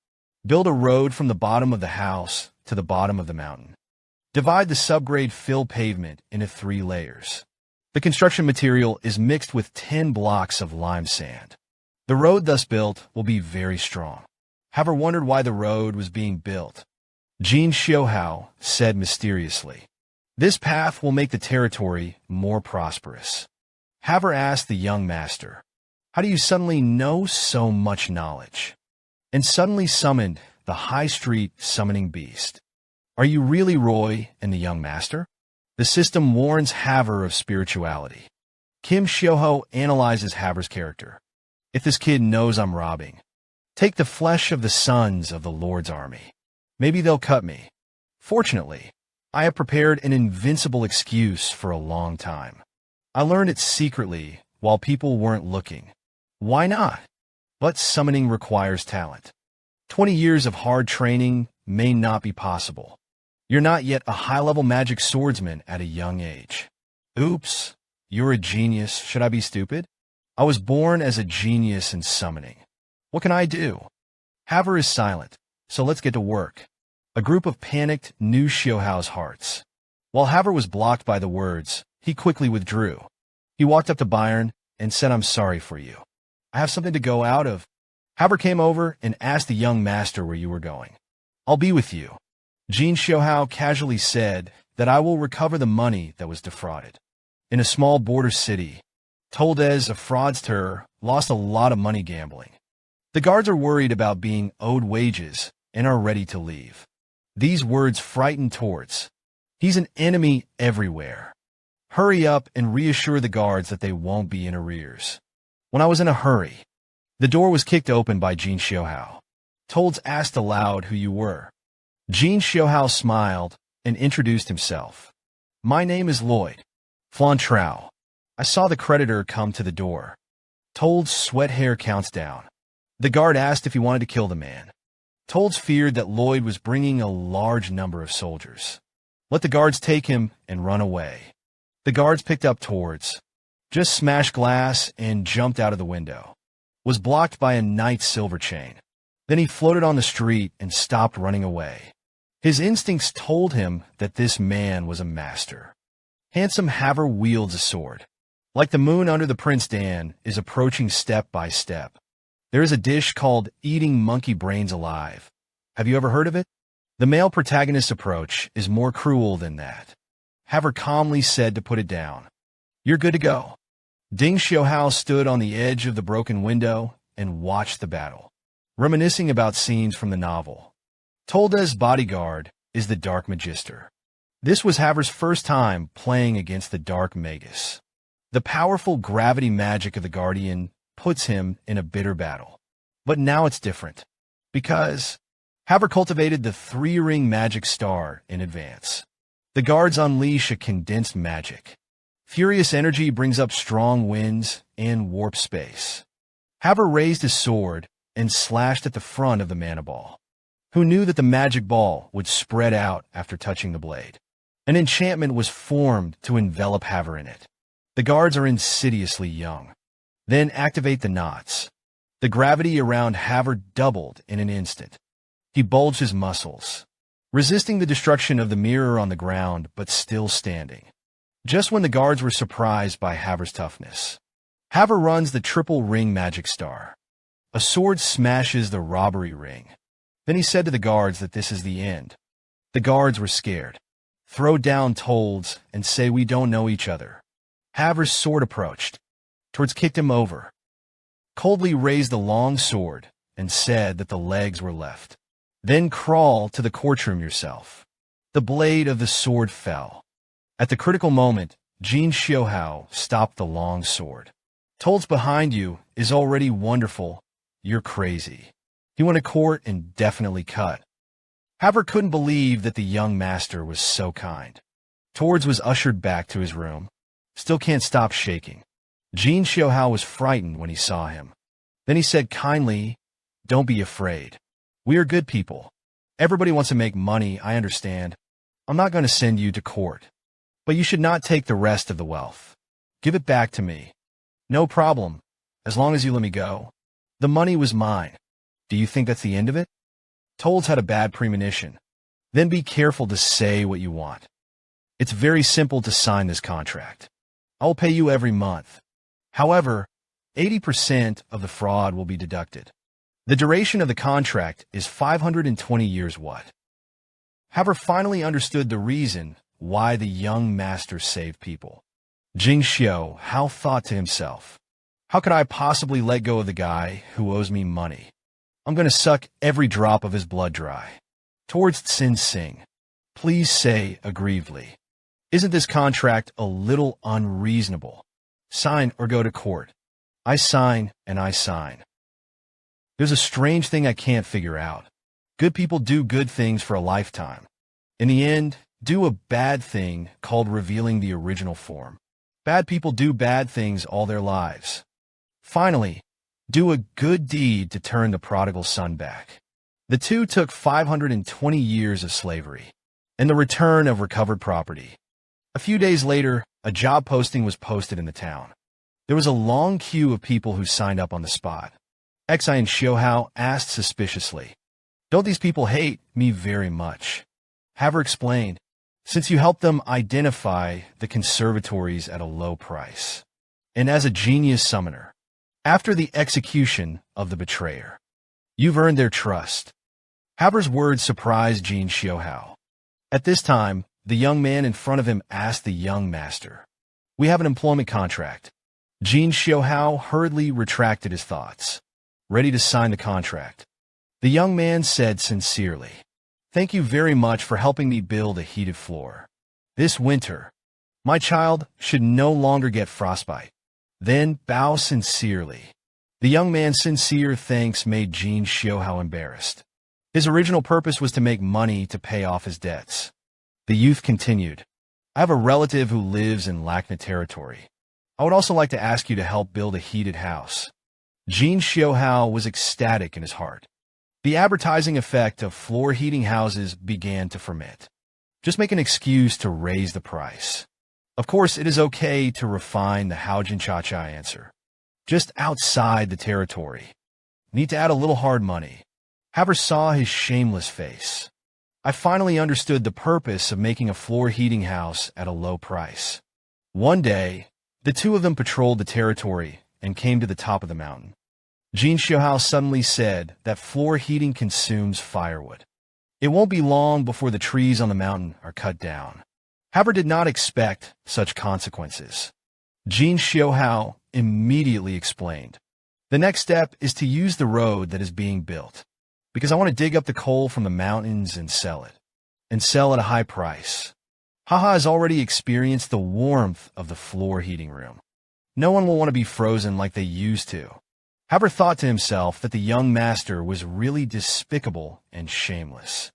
Build a road from the bottom of the house to the bottom of the mountain. Divide the subgrade fill pavement into 3 layers. The construction material is mixed with 10 blocks of lime sand. The road thus built will be very strong. Haver wondered why the road was being built. Jin Xiuhui said mysteriously, this path will make the territory more prosperous. Haver asked the young master, how do you suddenly know so much knowledge? And suddenly summoned the high street summoning beast. Are you really Roy and the young master? The system warns Haver of spirituality. Kim Xiuhui analyzes Haver's character. If this kid knows I'm robbing, take the flesh of the sons of the Lord's army. Maybe they'll cut me. Fortunately, I have prepared an invincible excuse for a long time. I learned it secretly while people weren't looking. Why not? But summoning requires talent. 20 years of hard training may not be possible. You're not yet a high-level magic swordsman at a young age. Oops, you're a genius. Should I be stupid? I was born as a genius in summoning. What can I do? Haver is silent, so let's get to work. A group of panicked knew Xiuhui's hearts. While Haver was blocked by the words, he quickly withdrew. He walked up to Byron and said, "I'm sorry for you. I have something to go out of." Haver came over and asked the young master where you were going. "I'll be with you." Jin Xiuhui casually said that I will recover the money that was defrauded. In a small border city, Toldez, a fraudster, lost a lot of money gambling. The guards are worried about being owed wages and are ready to leave. These words frightened Torts. He's an enemy everywhere. Hurry up and reassure the guards that they won't be in arrears. When I was in a hurry, the door was kicked open by Jin Xiuhui. Tolds asked aloud who you were. Jin Xiuhui smiled and introduced himself. "My name is Lloyd Flantrau. I saw the creditor come to the door." Tolds' sweat hair counts down. The guard asked if he wanted to kill the man. Tolds feared that Lloyd was bringing a large number of soldiers. Let the guards take him and run away. The guards picked up Torts, just smashed glass and jumped out of the window. Was blocked by a knight's silver chain. Then he floated on the street and stopped running away. His instincts told him that this man was a master. Handsome Haver wields a sword. Like the moon under the Prince Dan is approaching step by step. There is a dish called eating monkey brains alive. Have you ever heard of it? The male protagonist's approach is more cruel than that. Haver calmly said to put it down. "You're good to go." Ding Xiuhui stood on the edge of the broken window and watched the battle, reminiscing about scenes from the novel. Toldez's bodyguard is the Dark Magister. This was Haver's first time playing against the Dark Magus. The powerful gravity magic of the Guardian puts him in a bitter battle. But now it's different, because Haver cultivated the three-ring magic star in advance. The guards unleash a condensed magic. Furious energy brings up strong winds and warp space. Haver raised his sword and slashed at the front of the mana ball. Who knew that the magic ball would spread out after touching the blade? An enchantment was formed to envelop Haver in it. The guards are insidiously young. Then activate the knots. The gravity around Haver doubled in an instant. He bulged his muscles, resisting the destruction of the mirror on the ground, but still standing. Just when the guards were surprised by Haver's toughness, Haver runs the triple ring magic star. A sword smashes the robbery ring. Then he said to the guards that this is the end. The guards were scared. Throw down Tolds and say we don't know each other. Haver's sword approached. Torts kicked him over. Coldly raised the long sword and said that the legs were left. Then crawl to the courtroom yourself. The blade of the sword fell. At the critical moment, Jin Xiuhui stopped the long sword. Tolds behind you is already wonderful. You're crazy. He went to court and definitely cut. Haver couldn't believe that the young master was so kind. Tords was ushered back to his room. Still can't stop shaking. Jin Xiuhui was frightened when he saw him. Then he said kindly, "Don't be afraid. We are good people. Everybody wants to make money, I understand. I'm not going to send you to court. But you should not take the rest of the wealth. Give it back to me. No problem, as long as you let me go. The money was mine. Do you think that's the end of it?" Tolds had a bad premonition. Then be careful to say what you want. It's very simple to sign this contract. I will pay you every month. However, 80% of the fraud will be deducted. The duration of the contract is 520 years what? Haver finally understood the reason why the young master saved people. Jin Xiuhui thought to himself, how could I possibly let go of the guy who owes me money? I'm going to suck every drop of his blood dry. Towards Tsin Sing, please say aggrievedly. Isn't this contract a little unreasonable? Sign or go to court. I sign and I sign. There's a strange thing I can't figure out. Good people do good things for a lifetime. In the end, do a bad thing called revealing the original form. Bad people do bad things all their lives. Finally, Do a good deed to turn the prodigal son back. The two took 520 years of slavery and the return of recovered property. A few days later, a job posting was posted in the town. There was a long queue of people who signed up on the spot. Jin Xiuhui asked suspiciously, "Don't these people hate me very much?" Haver explained, "Since you helped them identify the conservatories at a low price, and as a genius summoner, after the execution of the betrayer, you've earned their trust." Haver's words surprised Jin Xiuhui. At this time, the young man in front of him asked the young master, "We have an employment contract." Jin Xiuhui hurriedly retracted his thoughts, ready to sign the contract. The young man said sincerely, "Thank you very much for helping me build a heated floor. This winter, my child should no longer get frostbite." Then bow sincerely. The young man's sincere thanks made Jin Xiuhui embarrassed. His original purpose was to make money to pay off his debts. The youth continued, "I have a relative who lives in Lakna territory. I would also like to ask you to help build a heated house." Jin Xiuhui was ecstatic in his heart. The advertising effect of floor heating houses began to ferment. Just make an excuse to raise the price. Of course, it is okay to refine the Haojin Cha-Cha answer. Just outside the territory. Need to add a little hard money. Haver saw his shameless face. I finally understood the purpose of making a floor heating house at a low price. One day, the two of them patrolled the territory and came to the top of the mountain. Jin Xiuhui suddenly said that floor heating consumes firewood. It won't be long before the trees on the mountain are cut down. Haver did not expect such consequences. Jin Xiuhui immediately explained, "The next step is to use the road that is being built, because I want to dig up the coal from the mountains and sell it at a high price." Haha has already experienced the warmth of the floor heating room. No one will want to be frozen like they used to. Haver thought to himself that the young master was really despicable and shameless.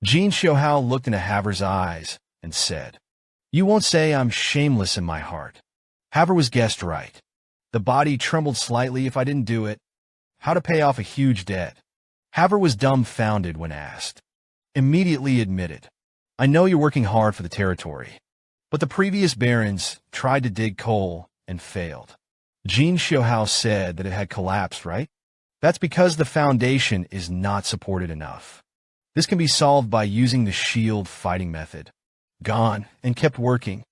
Jin Xiuhui looked into Haver's eyes and said, "You won't say I'm shameless in my heart." Haver was guessed right. The body trembled slightly if I didn't do it. How to pay off a huge debt. Haver was dumbfounded when asked. Immediately admitted, "I know you're working hard for the territory, but the previous barons tried to dig coal and failed." Jin Xiuhui said that it had collapsed, right? That's because the foundation is not supported enough. This can be solved by using the shield fighting method. Gone and kept working.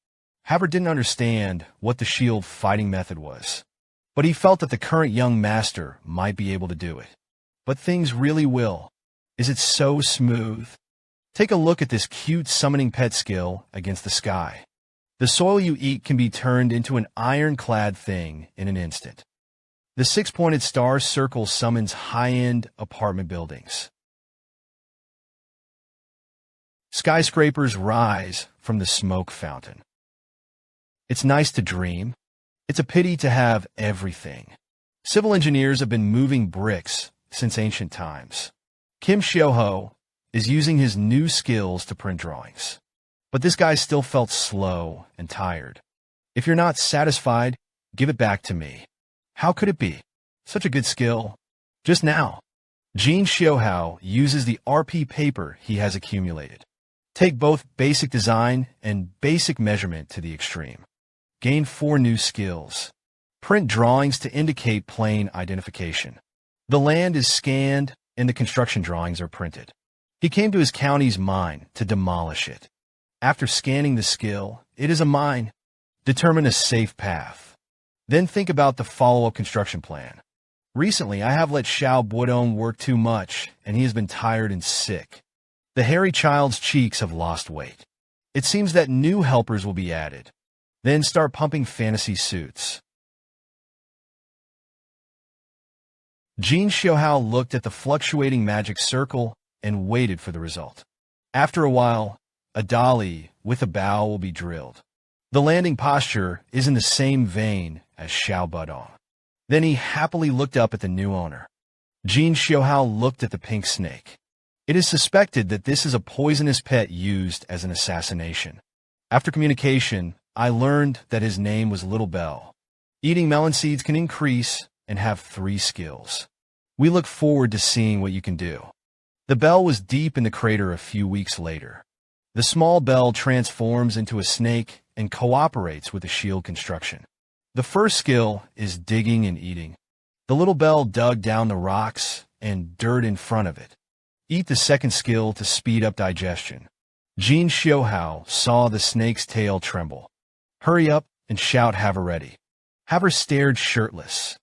Haver didn't understand what the shield fighting method was, but he felt that the current young master might be able to do it. But things really will. Is it so smooth? Take a look at this cute summoning pet skill against the sky. The soil you eat can be turned into an ironclad thing in an instant. The six-pointed star circle summons high-end apartment buildings. Skyscrapers rise from the smoke fountain. It's nice to dream. It's a pity to have everything. Civil engineers have been moving bricks since ancient times. Kim Xiuhui is using his new skills to print drawings. But this guy still felt slow and tired. "If you're not satisfied, give it back to me." How could it be? Such a good skill. Just now, Jin Xiuhui uses the RP paper he has accumulated. Take both basic design and basic measurement to the extreme. Gain 4 new skills. Print drawings to indicate plane identification. The land is scanned and the construction drawings are printed. He came to his county's mine to demolish it. After scanning the skill, it is a mine. Determine a safe path. Then think about the follow-up construction plan. Recently, I have let Xiao Buodong work too much, and he has been tired and sick. The hairy child's cheeks have lost weight. It seems that new helpers will be added. Then start pumping fantasy suits. Jin Xiuhui looked at the fluctuating magic circle and waited for the result. After a while, a dolly with a bow will be drilled. The landing posture is in the same vein as Xiao Buodong. Then he happily looked up at the new owner. Jin Xiuhui looked at the pink snake. It is suspected that this is a poisonous pet used as an assassination. After communication, I learned that his name was Little Bell. Eating melon seeds can increase and have 3 skills. We look forward to seeing what you can do. The bell was deep in the crater a few weeks later. The small bell transforms into a snake and cooperates with the shield construction. The first skill is digging and eating. The little bell dug down the rocks and dirt in front of it. Eat the second skill to speed up digestion. Jin Xiuhui saw the snake's tail tremble. Hurry up and shout, "Have her ready." Have her stared shirtless.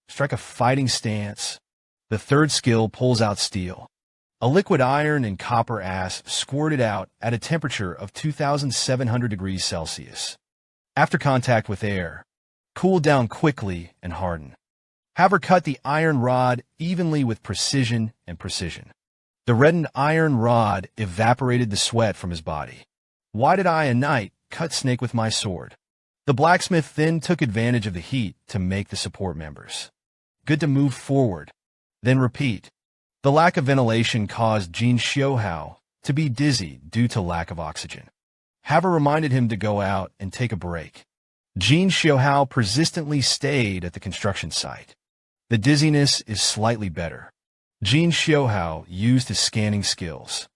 Strike a fighting stance. The third skill pulls out steel. A liquid iron and copper ass squirted out at a temperature of 2,700 degrees Celsius. After contact with air, cool down quickly and harden. Have her cut the iron rod evenly with precision and precision. The reddened iron rod evaporated the sweat from his body. Why did I, a knight, cut snake with my sword? The blacksmith then took advantage of the heat to make the support members. Good to move forward. Then repeat. The lack of ventilation caused Jin Xiuhui to be dizzy due to lack of oxygen. Haver reminded him to go out and take a break. Jin Xiuhui persistently stayed at the construction site. The dizziness is slightly better. Jin Xiuhui used his scanning skills.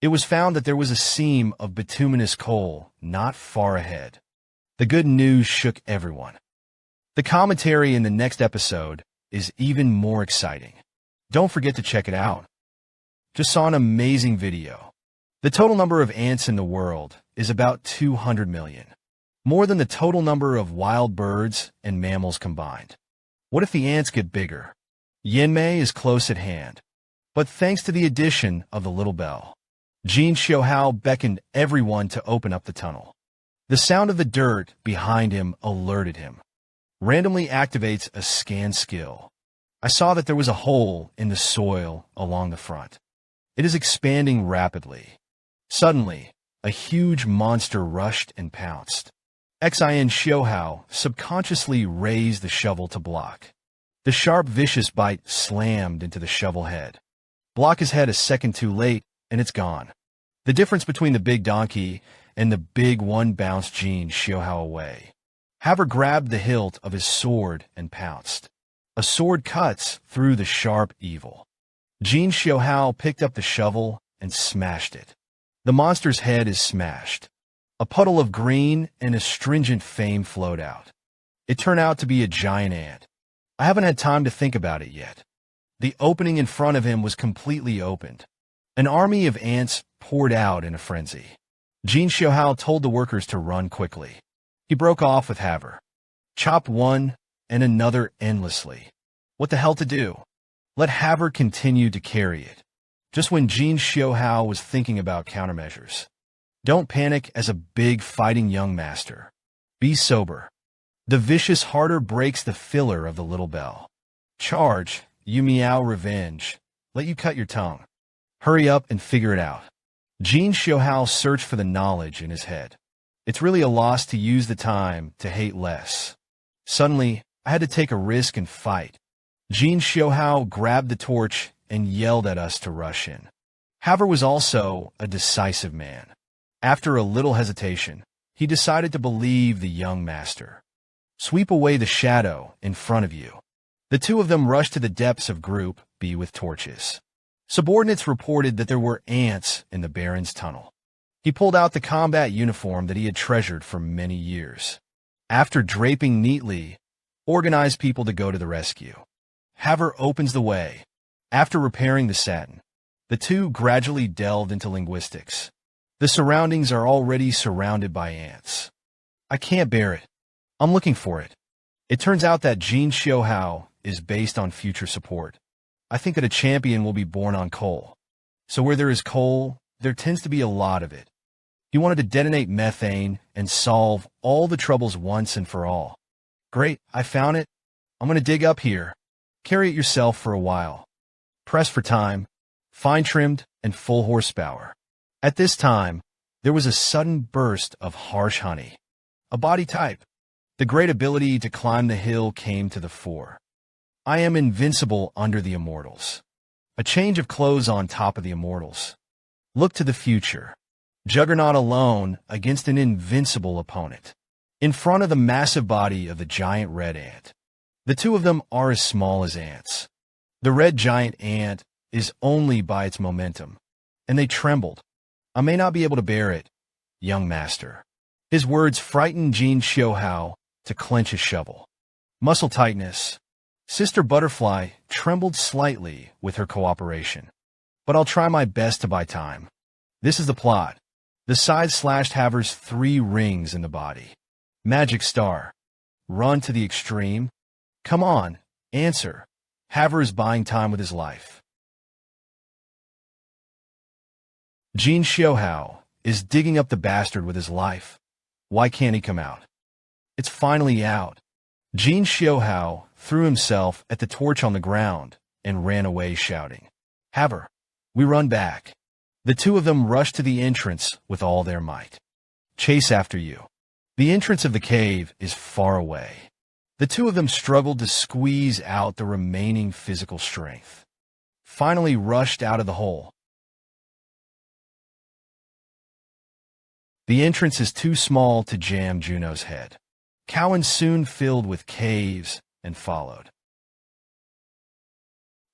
It was found that there was a seam of bituminous coal not far ahead. The good news shook everyone. The commentary in the next episode is even more exciting. Don't forget to check it out. Just saw an amazing video. The total number of ants in the world is about 200 million. More than the total number of wild birds and mammals combined. What if the ants get bigger? Yenmei is close at hand. But thanks to the addition of the little bell, Jin Xiuhui beckoned everyone to open up the tunnel. The sound of the dirt behind him alerted him. Randomly activates a scan skill. I saw that there was a hole in the soil along the front. It is expanding rapidly. Suddenly, a huge monster rushed and pounced. Xin Xiuhui subconsciously raised the shovel to block. The sharp, vicious bite slammed into the shovel head. Block his head a second too late, and it's gone. The difference between the big donkey and the big one bounced Jin Xiuhui away. Haver grabbed the hilt of his sword and pounced. A sword cuts through the sharp evil. Jin Xiuhui picked up the shovel and smashed it. The monster's head is smashed. A puddle of green and astringent flame flowed out. It turned out to be a giant ant. I haven't had time to think about it yet. The opening in front of him was completely opened. An army of ants poured out in a frenzy. Jin Xiuhui told the workers to run quickly. He broke off with Haver. Chop one and another endlessly. What the hell to do? Let Haver continue to carry it. Just when Jin Xiuhui was thinking about countermeasures. Don't panic as a big fighting young master. Be sober. The vicious harder breaks the filler of the little bell. Charge, you meow revenge. Let you cut your tongue. Hurry up and figure it out. Jin Xiuhui searched for the knowledge in his head. It's really a loss to use the time to hate less. Suddenly, I had to take a risk and fight. Jin Xiuhui grabbed the torch and yelled at us to rush in. Haver was also a decisive man. After a little hesitation, he decided to believe the young master. Sweep away the shadow in front of you. The two of them rushed to the depths of Group B with torches. Subordinates reported that there were ants in the Baron's tunnel. He pulled out the combat uniform that he had treasured for many years. After draping neatly, organized people to go to the rescue. Haver opens the way. After repairing the satin, the two gradually delved into linguistics. The surroundings are already surrounded by ants. I can't bear it. I'm looking for it. It turns out that Jin Xiuhui is based on future support. I think that a champion will be born on coal. So where there is coal, there tends to be a lot of it. He wanted to detonate methane and solve all the troubles once and for all. Great, I found it. I'm going to dig up here. Carry it yourself for a while. Press for time, fine-trimmed and full horsepower. At this time, there was a sudden burst of harsh honey. A body type. The great ability to climb the hill came to the fore. I am invincible under the immortals. A change of clothes on top of the immortals. Look to the future. Juggernaut alone against an invincible opponent. In front of the massive body of the giant red ant. The two of them are as small as ants. The red giant ant is only by its momentum, and they trembled. I may not be able to bear it, young master. His words frightened Jin Xiuhui to clench his shovel. Muscle tightness. Sister Butterfly trembled slightly with her cooperation. But I'll try my best to buy time. This is the plot. The side slashed Haver's 3 rings in the body. Magic star. Run to the extreme. Come on, answer. Haver is buying time with his life. Jin Xiuhui is digging up the bastard with his life. Why can't he come out? It's finally out. Jin Xiuhui threw himself at the torch on the ground and ran away shouting, Haver, we run back. The two of them rushed to the entrance with all their might. Chase after you. The entrance of the cave is far away. The two of them struggled to squeeze out the remaining physical strength. Finally rushed out of the hole. The entrance is too small to jam Juno's head. Cowan soon filled with caves and followed.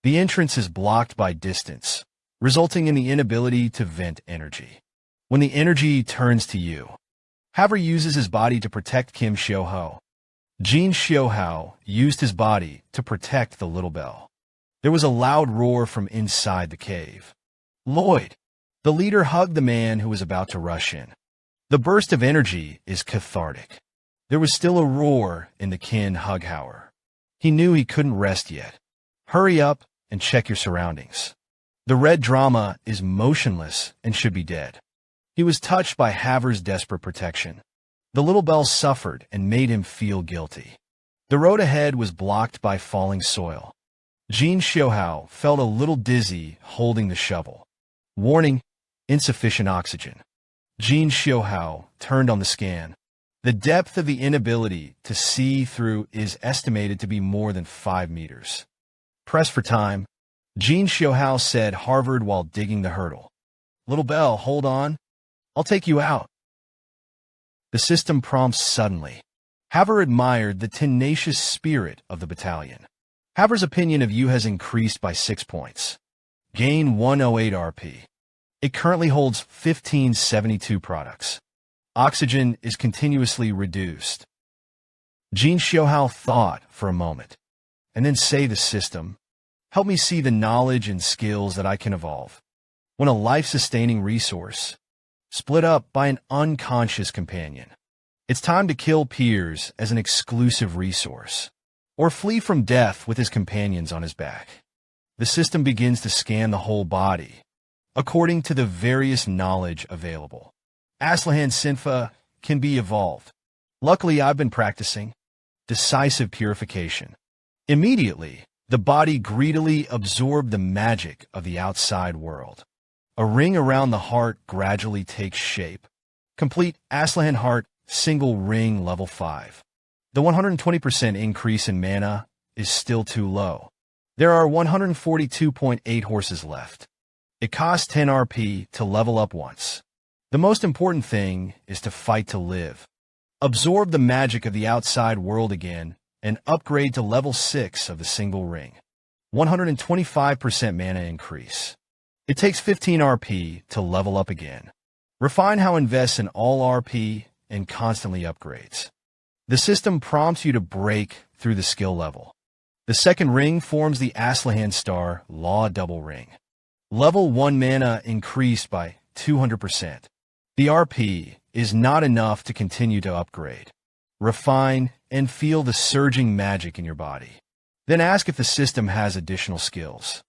The entrance is blocked by distance, resulting in the inability to vent energy. When the energy turns to you, Haver uses his body to protect Kim Xiuhui. Jin Xiuhui used his body to protect the little bell. There was a loud roar from inside the cave. Lloyd! The leader hugged the man who was about to rush in. The burst of energy is cathartic. There was still a roar in the kin Hughour. He knew he couldn't rest yet. Hurry up and check your surroundings. The red drama is motionless and should be dead. He was touched by Haver's desperate protection. The little bell suffered and made him feel guilty. The road ahead was blocked by falling soil. Jin Xiuhui felt a little dizzy holding the shovel. Warning, insufficient oxygen. Jin Xiuhui turned on the scan. The depth of the inability to see through is estimated to be more than 5 meters. Press for time. Jin Xiuhui said Harvard while digging the hurdle. Little bell, hold on. I'll take you out. The system prompts suddenly. Haver admired the tenacious spirit of the battalion. Haver's opinion of you has increased by 6 points. Gain 108 RP. It currently holds 1572 products. Oxygen is continuously reduced. Jin Xiuhui thought for a moment, and then say the system, help me see the knowledge and skills that I can evolve. When a life-sustaining resource, split up by an unconscious companion. It's time to kill peers as an exclusive resource, or flee from death with his companions on his back. The system begins to scan the whole body, according to the various knowledge available. Aslahan Sinfa can be evolved. Luckily, I've been practicing. Decisive purification. Immediately, the body greedily absorbed the magic of the outside world. A ring around the heart gradually takes shape. Complete Aslahan heart, single ring level 5. The 120% increase in mana is still too low. There are 142.8 horses left. It costs 10 RP to level up once. The most important thing is to fight to live. Absorb the magic of the outside world again and upgrade to level 6 of the single ring. 125% mana increase. It takes 15 RP to level up again. Refine how invests in all RP and constantly upgrades. The system prompts you to break through the skill level. The second ring forms the Aslahan Star Law Double Ring. Level 1 mana increased by 200%. The RP is not enough to continue to upgrade. Refine and feel the surging magic in your body. Then ask if the system has additional skills.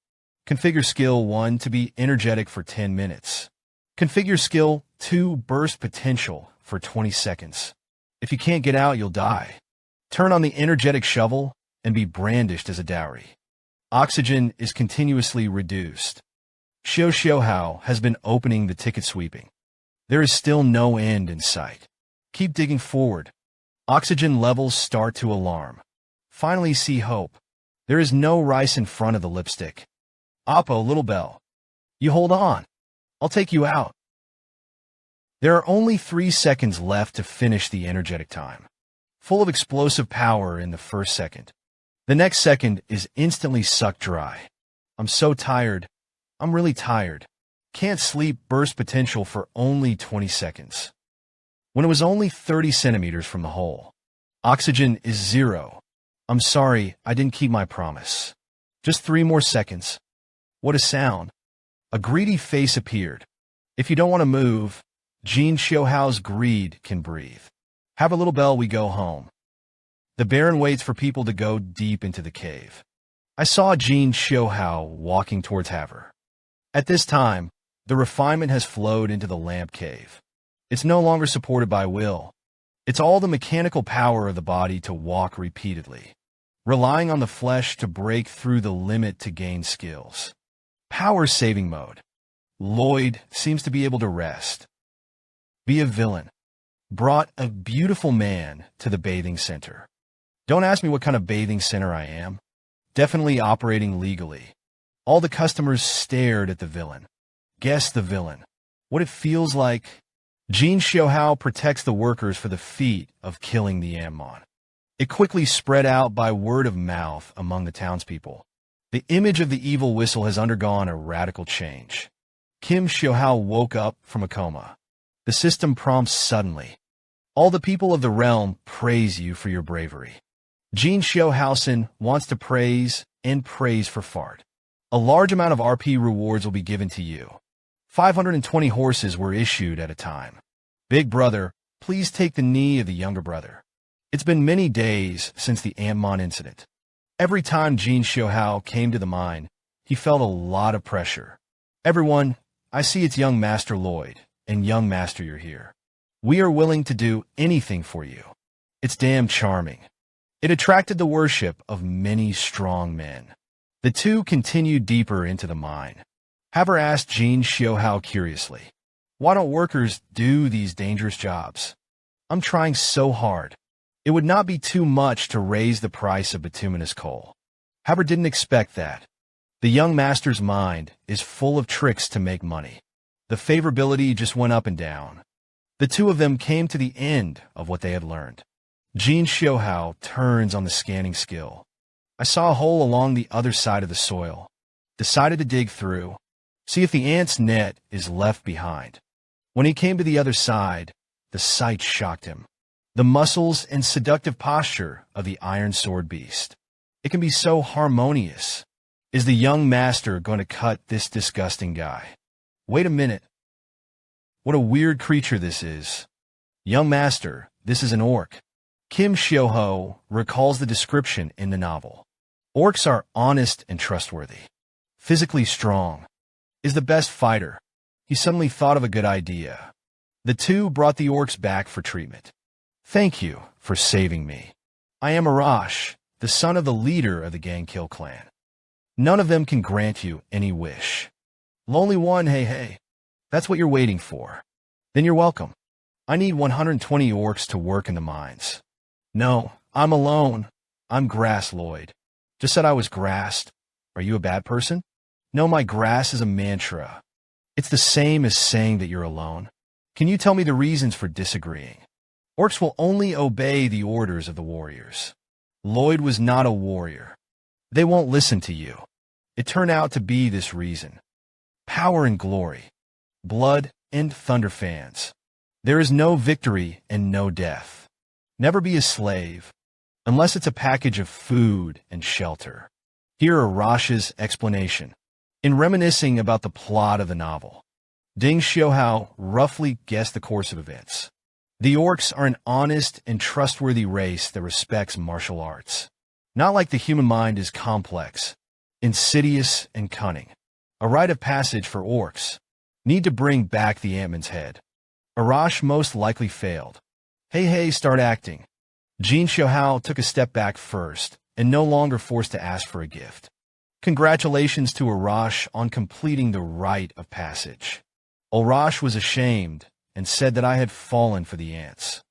Configure skill 1 to be energetic for 10 minutes. Configure skill 2 burst potential for 20 seconds. If you can't get out, you'll die. Turn on the energetic shovel and be brandished as a dowry. Oxygen is continuously reduced. Xiuhui has been opening the ticket sweeping. There is still no end in sight. Keep digging forward. Oxygen levels start to alarm. Finally see hope. There is no rice in front of the lipstick. Oppo, little bell. You hold on. I'll take you out. There are only 3 seconds left to finish the energetic time. Full of explosive power in the first second. The next second is instantly sucked dry. I'm so tired. I'm really tired. Can't sleep burst potential for only 20 seconds. When it was only 30 centimeters from the hole. Oxygen is 0. I'm sorry, I didn't keep my promise. Just 3 more seconds. What a sound. A greedy face appeared. If you don't want to move, Jin Xiuhui's greed can breathe. Have a little bell, we go home. The Baron waits for people to go deep into the cave. I saw Jin Xiuhui walking towards Haver. At this time, the refinement has flowed into the lamp cave. It's no longer supported by will. It's all the mechanical power of the body to walk repeatedly, relying on the flesh to break through the limit to gain skills. Power saving mode. Lloyd seems to be able to rest. Be a villain. Brought a beautiful man to the bathing center. Don't ask me what kind of bathing center I am. Definitely operating legally. All the customers stared at the villain. Guess the villain. What it feels like. Jin Xiuhui protects the workers for the feat of killing the Ammon. It quickly spread out by word of mouth among the townspeople. The image of the evil whistle has undergone a radical change. Kim Xiuhui woke up from a coma. The system prompts suddenly. All the people of the realm praise you for your bravery. Jin Xiuhui wants to praise and praise for fart. A large amount of RP rewards will be given to you. 520 horses were issued at a time. Big brother, please take the knee of the younger brother. It's been many days since the Ammon incident. Every time Jin Xiuhui came to the mine, he felt a lot of pressure. Everyone, I see it's young Master Lloyd, and young Master you're here. We are willing to do anything for you. It's damn charming. It attracted the worship of many strong men. The two continued deeper into the mine. Haver asked Jin Xiuhui curiously, why don't workers do these dangerous jobs? I'm trying so hard. It would not be too much to raise the price of bituminous coal. Haver didn't expect that. The young master's mind is full of tricks to make money. The favorability just went up and down. The two of them came to the end of what they had learned. Jin Xiuhui turns on the scanning skill. I saw a hole along the other side of the soil. Decided to dig through, see if the ant's net is left behind. When he came to the other side, the sight shocked him. The muscles and seductive posture of the iron sword beast. It can be so harmonious. Is the young master going to cut this disgusting guy? Wait a minute. What a weird creature this is. Young master, this is an orc. Kim Xiuhui recalls the description in the novel. Orcs are honest and trustworthy. Physically strong. Is the best fighter. He suddenly thought of a good idea. The two brought the orcs back for treatment. Thank you for saving me. I am Arash, the son of the leader of the Gangkill clan. None of them can grant you any wish. Lonely one, hey. That's what you're waiting for. Then you're welcome. I need 120 orcs to work in the mines. No, I'm alone. I'm Grass Lloyd. Just said I was grassed. Are you a bad person? No, my grass is a mantra. It's the same as saying that you're alone. Can you tell me the reasons for disagreeing? Orcs will only obey the orders of the warriors. Lloyd was not a warrior. They won't listen to you. It turned out to be this reason. Power and glory. Blood and thunder fans. There is no victory and no death. Never be a slave, unless it's a package of food and shelter. Here are Rash's explanation. In reminiscing about the plot of the novel, Jin Xiuhui roughly guessed the course of events. The orcs are an honest and trustworthy race that respects martial arts. Not like the human mind is complex, insidious, and cunning. A rite of passage for orcs. Need to bring back the Ant-Man's head. Arash most likely failed. Hey, start acting. Jin Xiuhui took a step back first, and no longer forced to ask for a gift. Congratulations to Arash on completing the rite of passage. Arash was ashamed and said that I had fallen for the ants.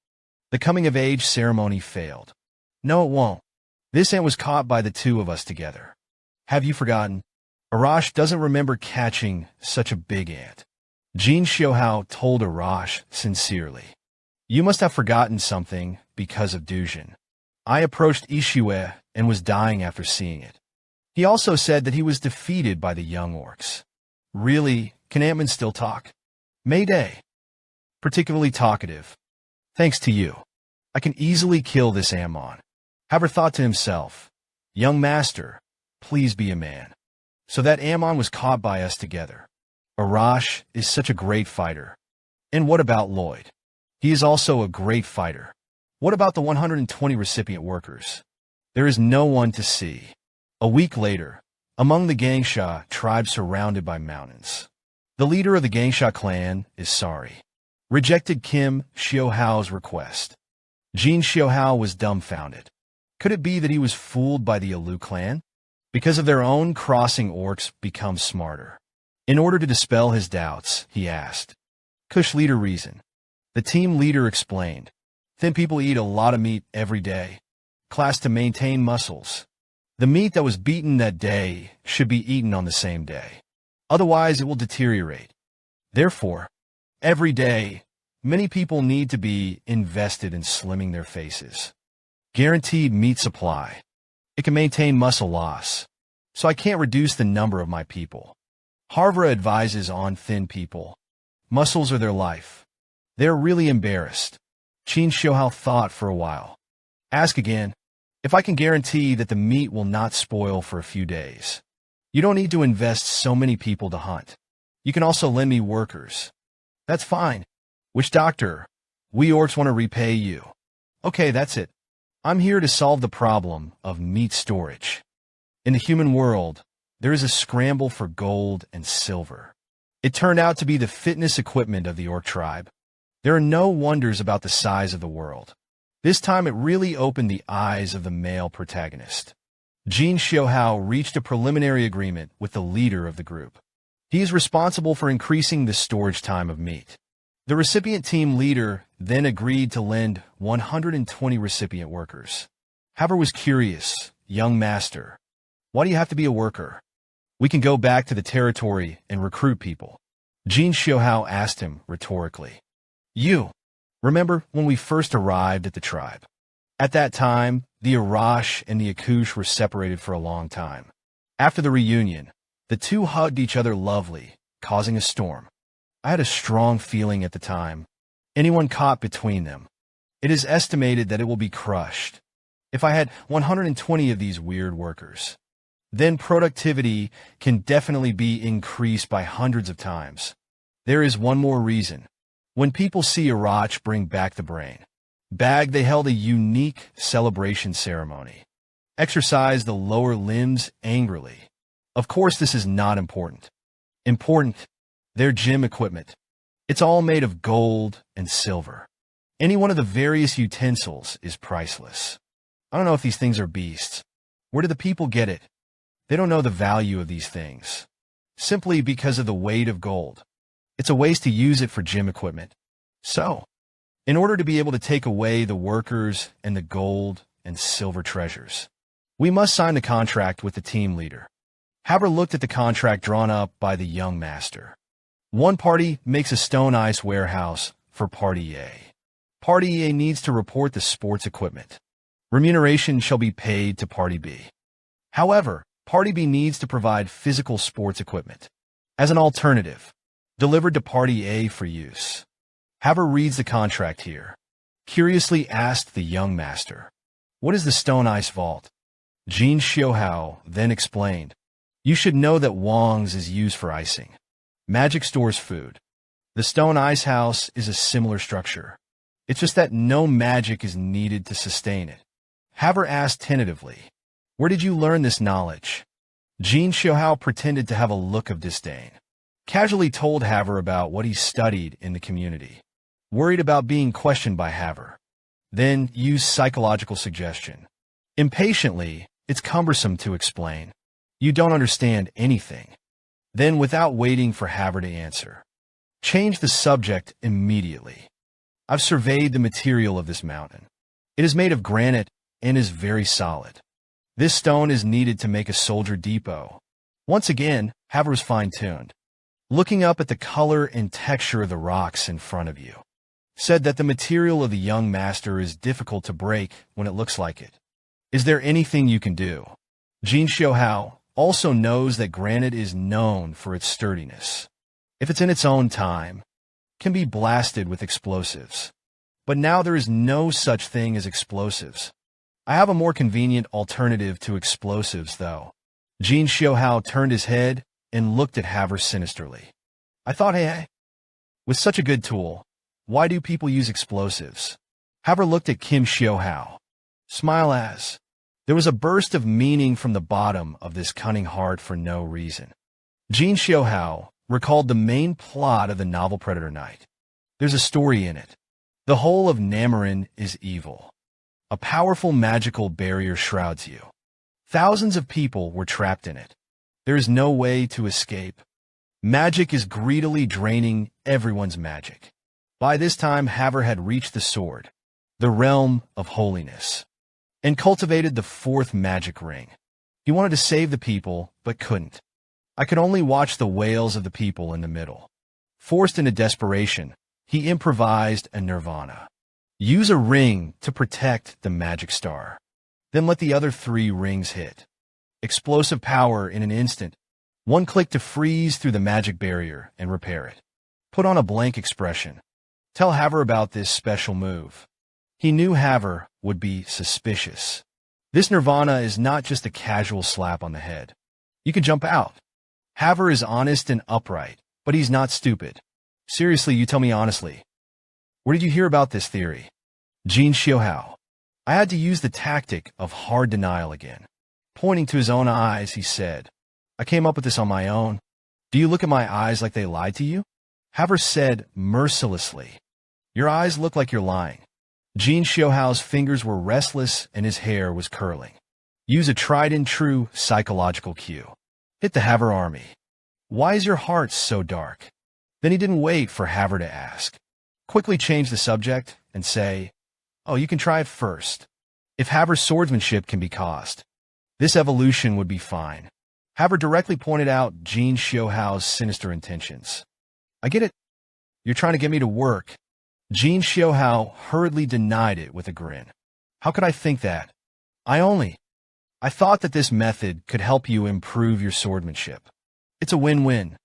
The coming-of-age ceremony failed. No, it won't. This ant was caught by the two of us together. Have you forgotten? Arash doesn't remember catching such a big ant. Jin Xiuhui told Arash sincerely. You must have forgotten something because of Dujin. I approached Xiuhui and was dying after seeing it. He also said that he was defeated by the young orcs. Really? Can Ant-Man still talk? Mayday. Particularly talkative. Thanks to you. I can easily kill this Ammon. Haver thought to himself, young master, please be a man. So that Ammon was caught by us together. Arash is such a great fighter. And what about Lloyd? He is also a great fighter. What about the 120 recipient workers? There is no one to see. A week later, among the Gangsha tribe surrounded by mountains. The leader of the Gangsha clan is sorry. Rejected Jin Xiuhui's request. Jin Xiuhui was dumbfounded. Could it be that he was fooled by the Alu clan? Because of their own crossing orcs become smarter. In order to dispel his doubts, he asked. Kush leader reason. The team leader explained. Thin people eat a lot of meat every day. Class to maintain muscles. The meat that was beaten that day should be eaten on the same day. Otherwise, it will deteriorate. Therefore, every day, many people need to be invested in slimming their faces. Guaranteed meat supply. It can maintain muscle loss. So I can't reduce the number of my people. Harvard advises on thin people. Muscles are their life. They're really embarrassed. Jin Xiuhui thought for a while. Ask again. If I can guarantee that the meat will not spoil for a few days. You don't need to invest so many people to hunt. You can also lend me workers. That's fine. Witch doctor, we orcs want to repay you. Okay, that's it. I'm here to solve the problem of meat storage. In the human world, there is a scramble for gold and silver. It turned out to be the fitness equipment of the orc tribe. There are no wonders about the size of the world. This time it really opened the eyes of the male protagonist. Jin Xiuhui reached a preliminary agreement with the leader of the group. He is responsible for increasing the storage time of meat. The recipient team leader then agreed to lend 120 recipient workers. Haver was curious. Young master, why do you have to be a worker? We can go back to the territory and recruit people. Jin Xiuhui asked him rhetorically. You. Remember when we first arrived at the tribe? At that time, the Arash and the Akush were separated for a long time. After the reunion, the two hugged each other lovely, causing a storm. I had a strong feeling at the time. Anyone caught between them, it is estimated that it will be crushed. If I had 120 of these weird workers, then productivity can definitely be increased by hundreds of times. There is one more reason. When people see Arach bring back the brain bag, they held a unique celebration ceremony. Exercise the lower limbs angrily. Of course, this is not important. Important, their gym equipment. It's all made of gold and silver. Any one of the various utensils is priceless. I don't know if these things are beasts. Where do the people get it? They don't know the value of these things. Simply because of the weight of gold. It's a waste to use it for gym equipment. So, in order to be able to take away the workers and the gold and silver treasures, we must sign the contract with the team leader. Haber looked at the contract drawn up by the young master. One party makes a stone ice warehouse for Party A. Party A needs to report the sports equipment. Remuneration shall be paid to Party B. However, Party B needs to provide physical sports equipment. As an alternative, delivered to Party A for use. Haber reads the contract here. Curiously asked the young master, what is the stone ice vault? Jin Xiuhui then explained, you should know that Wang's is used for icing. Magic stores food. The stone ice house is a similar structure. It's just that no magic is needed to sustain it. Haber asked tentatively, where did you learn this knowledge? Jin Xiuhui pretended to have a look of disdain. Casually told Haver about what he studied in the community. Worried about being questioned by Haver. Then used psychological suggestion. Impatiently, it's cumbersome to explain. You don't understand anything. Then, without waiting for Haver to answer, change the subject immediately. I've surveyed the material of this mountain. It is made of granite and is very solid. This stone is needed to make a soldier depot. Once again, Haver was fine-tuned. Looking up at the color and texture of the rocks in front of you, said that the material of the young master is difficult to break when it looks like it. Is there anything you can do? Jin Xiuhui also knows that granite is known for its sturdiness. If it's in its own time, it can be blasted with explosives. But now there is no such thing as explosives. I have a more convenient alternative to explosives, though. Jin Xiuhui turned his head and looked at Haver sinisterly. I thought, hey, with such a good tool, why do people use explosives? Haver looked at Kim Xiuhui. Smile as. There was a burst of meaning from the bottom of this cunning heart for no reason. Jin Xiuhui recalled the main plot of the novel Predator Knight. There's a story in it. The whole of Namarin is evil. A powerful magical barrier shrouds you. Thousands of people were trapped in it. There is no way to escape. Magic is greedily draining everyone's magic. By this time, Haver had reached the sword, the realm of holiness, and cultivated the fourth magic ring. He wanted to save the people, but couldn't. I could only watch the wails of the people in the middle. Forced into desperation, he improvised a nirvana. Use a ring to protect the magic star. Then let the other 3 rings hit. Explosive power in an instant. One click to freeze through the magic barrier and repair it. Put on a blank expression. Tell Haver about this special move. He knew Haver would be suspicious. This nirvana is not just a casual slap on the head. You can jump out. Haver is honest and upright, but he's not stupid. Seriously, you tell me honestly. Where did you hear about this theory? Jin Xiuhui. I had to use the tactic of hard denial again. Pointing to his own eyes, he said, I came up with this on my own. Do you look at my eyes like they lied to you? Haver said mercilessly. Your eyes look like you're lying. Jin Xiuhui's fingers were restless and his hair was curling. Use a tried-and-true psychological cue. Hit the Haver army. Why is your heart so dark? Then he didn't wait for Haver to ask. Quickly change the subject and say, oh, you can try it first. If Haver's swordsmanship can be caused, this evolution would be fine. Haver directly pointed out Jin Xiuhui's sinister intentions. I get it. You're trying to get me to work. Jin Xiuhui hurriedly denied it with a grin. How could I think that? I thought that this method could help you improve your swordsmanship. It's a win-win.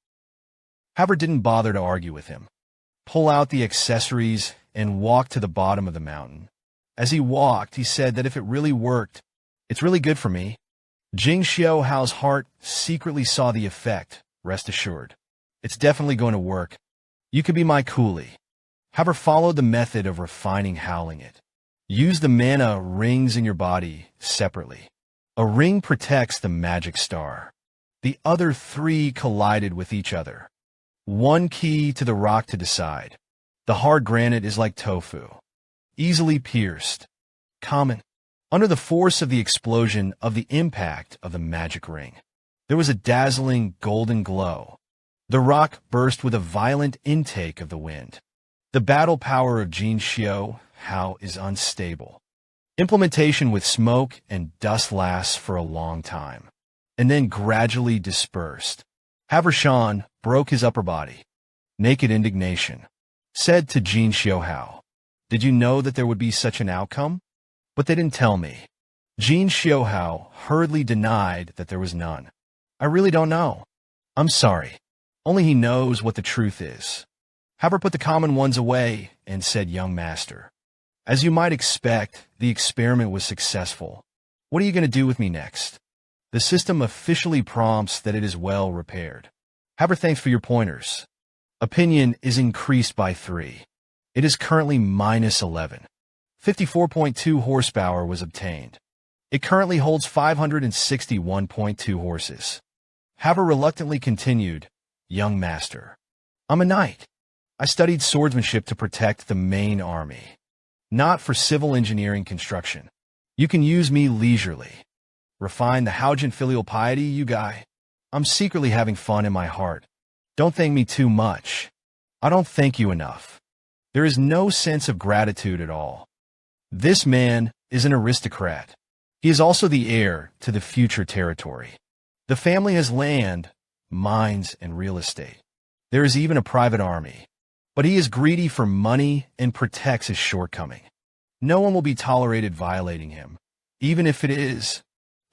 Haver didn't bother to argue with him. Pull out the accessories and walk to the bottom of the mountain. As he walked, he said that if it really worked, it's really good for me. Jin Xiuhui's heart secretly saw the effect, rest assured. It's definitely going to work. You could be my coolie. Haver followed the method of refining howling it. Use the mana rings in your body separately. A ring protects the magic star. The other 3 collided with each other. One key to the rock to decide. The hard granite is like tofu. Easily pierced. Common. Under the force of the explosion of the impact of the magic ring, there was a dazzling golden glow. The rock burst with a violent intake of the wind. The battle power of Jin Xiuhui is unstable. Implementation with smoke and dust lasts for a long time, and then gradually dispersed. Havershan broke his upper body. Naked indignation. Said to Jin Xiuhui, did you know that there would be such an outcome? But they didn't tell me. Jin Xiuhui hurriedly denied that there was none. I really don't know. I'm sorry. Only he knows what the truth is. Haver put the common ones away and said, young master. As you might expect, the experiment was successful. What are you going to do with me next? The system officially prompts that it is well repaired. Haver, thanks for your pointers. Opinion is increased by 3. It is currently minus 11. 54.2 horsepower was obtained. It currently holds 561.2 horses. Haver reluctantly continued, young master. I'm a knight. I studied swordsmanship to protect the main army, not for civil engineering construction. You can use me leisurely. Refine the Haujin filial piety, you guy. I'm secretly having fun in my heart. Don't thank me too much. I don't thank you enough. There is no sense of gratitude at all. This man is an aristocrat. He is also the heir to the future territory. The family has land, mines, and real estate. There is even a private army. But he is greedy for money and protects his shortcoming. No one will be tolerated violating him, even if it is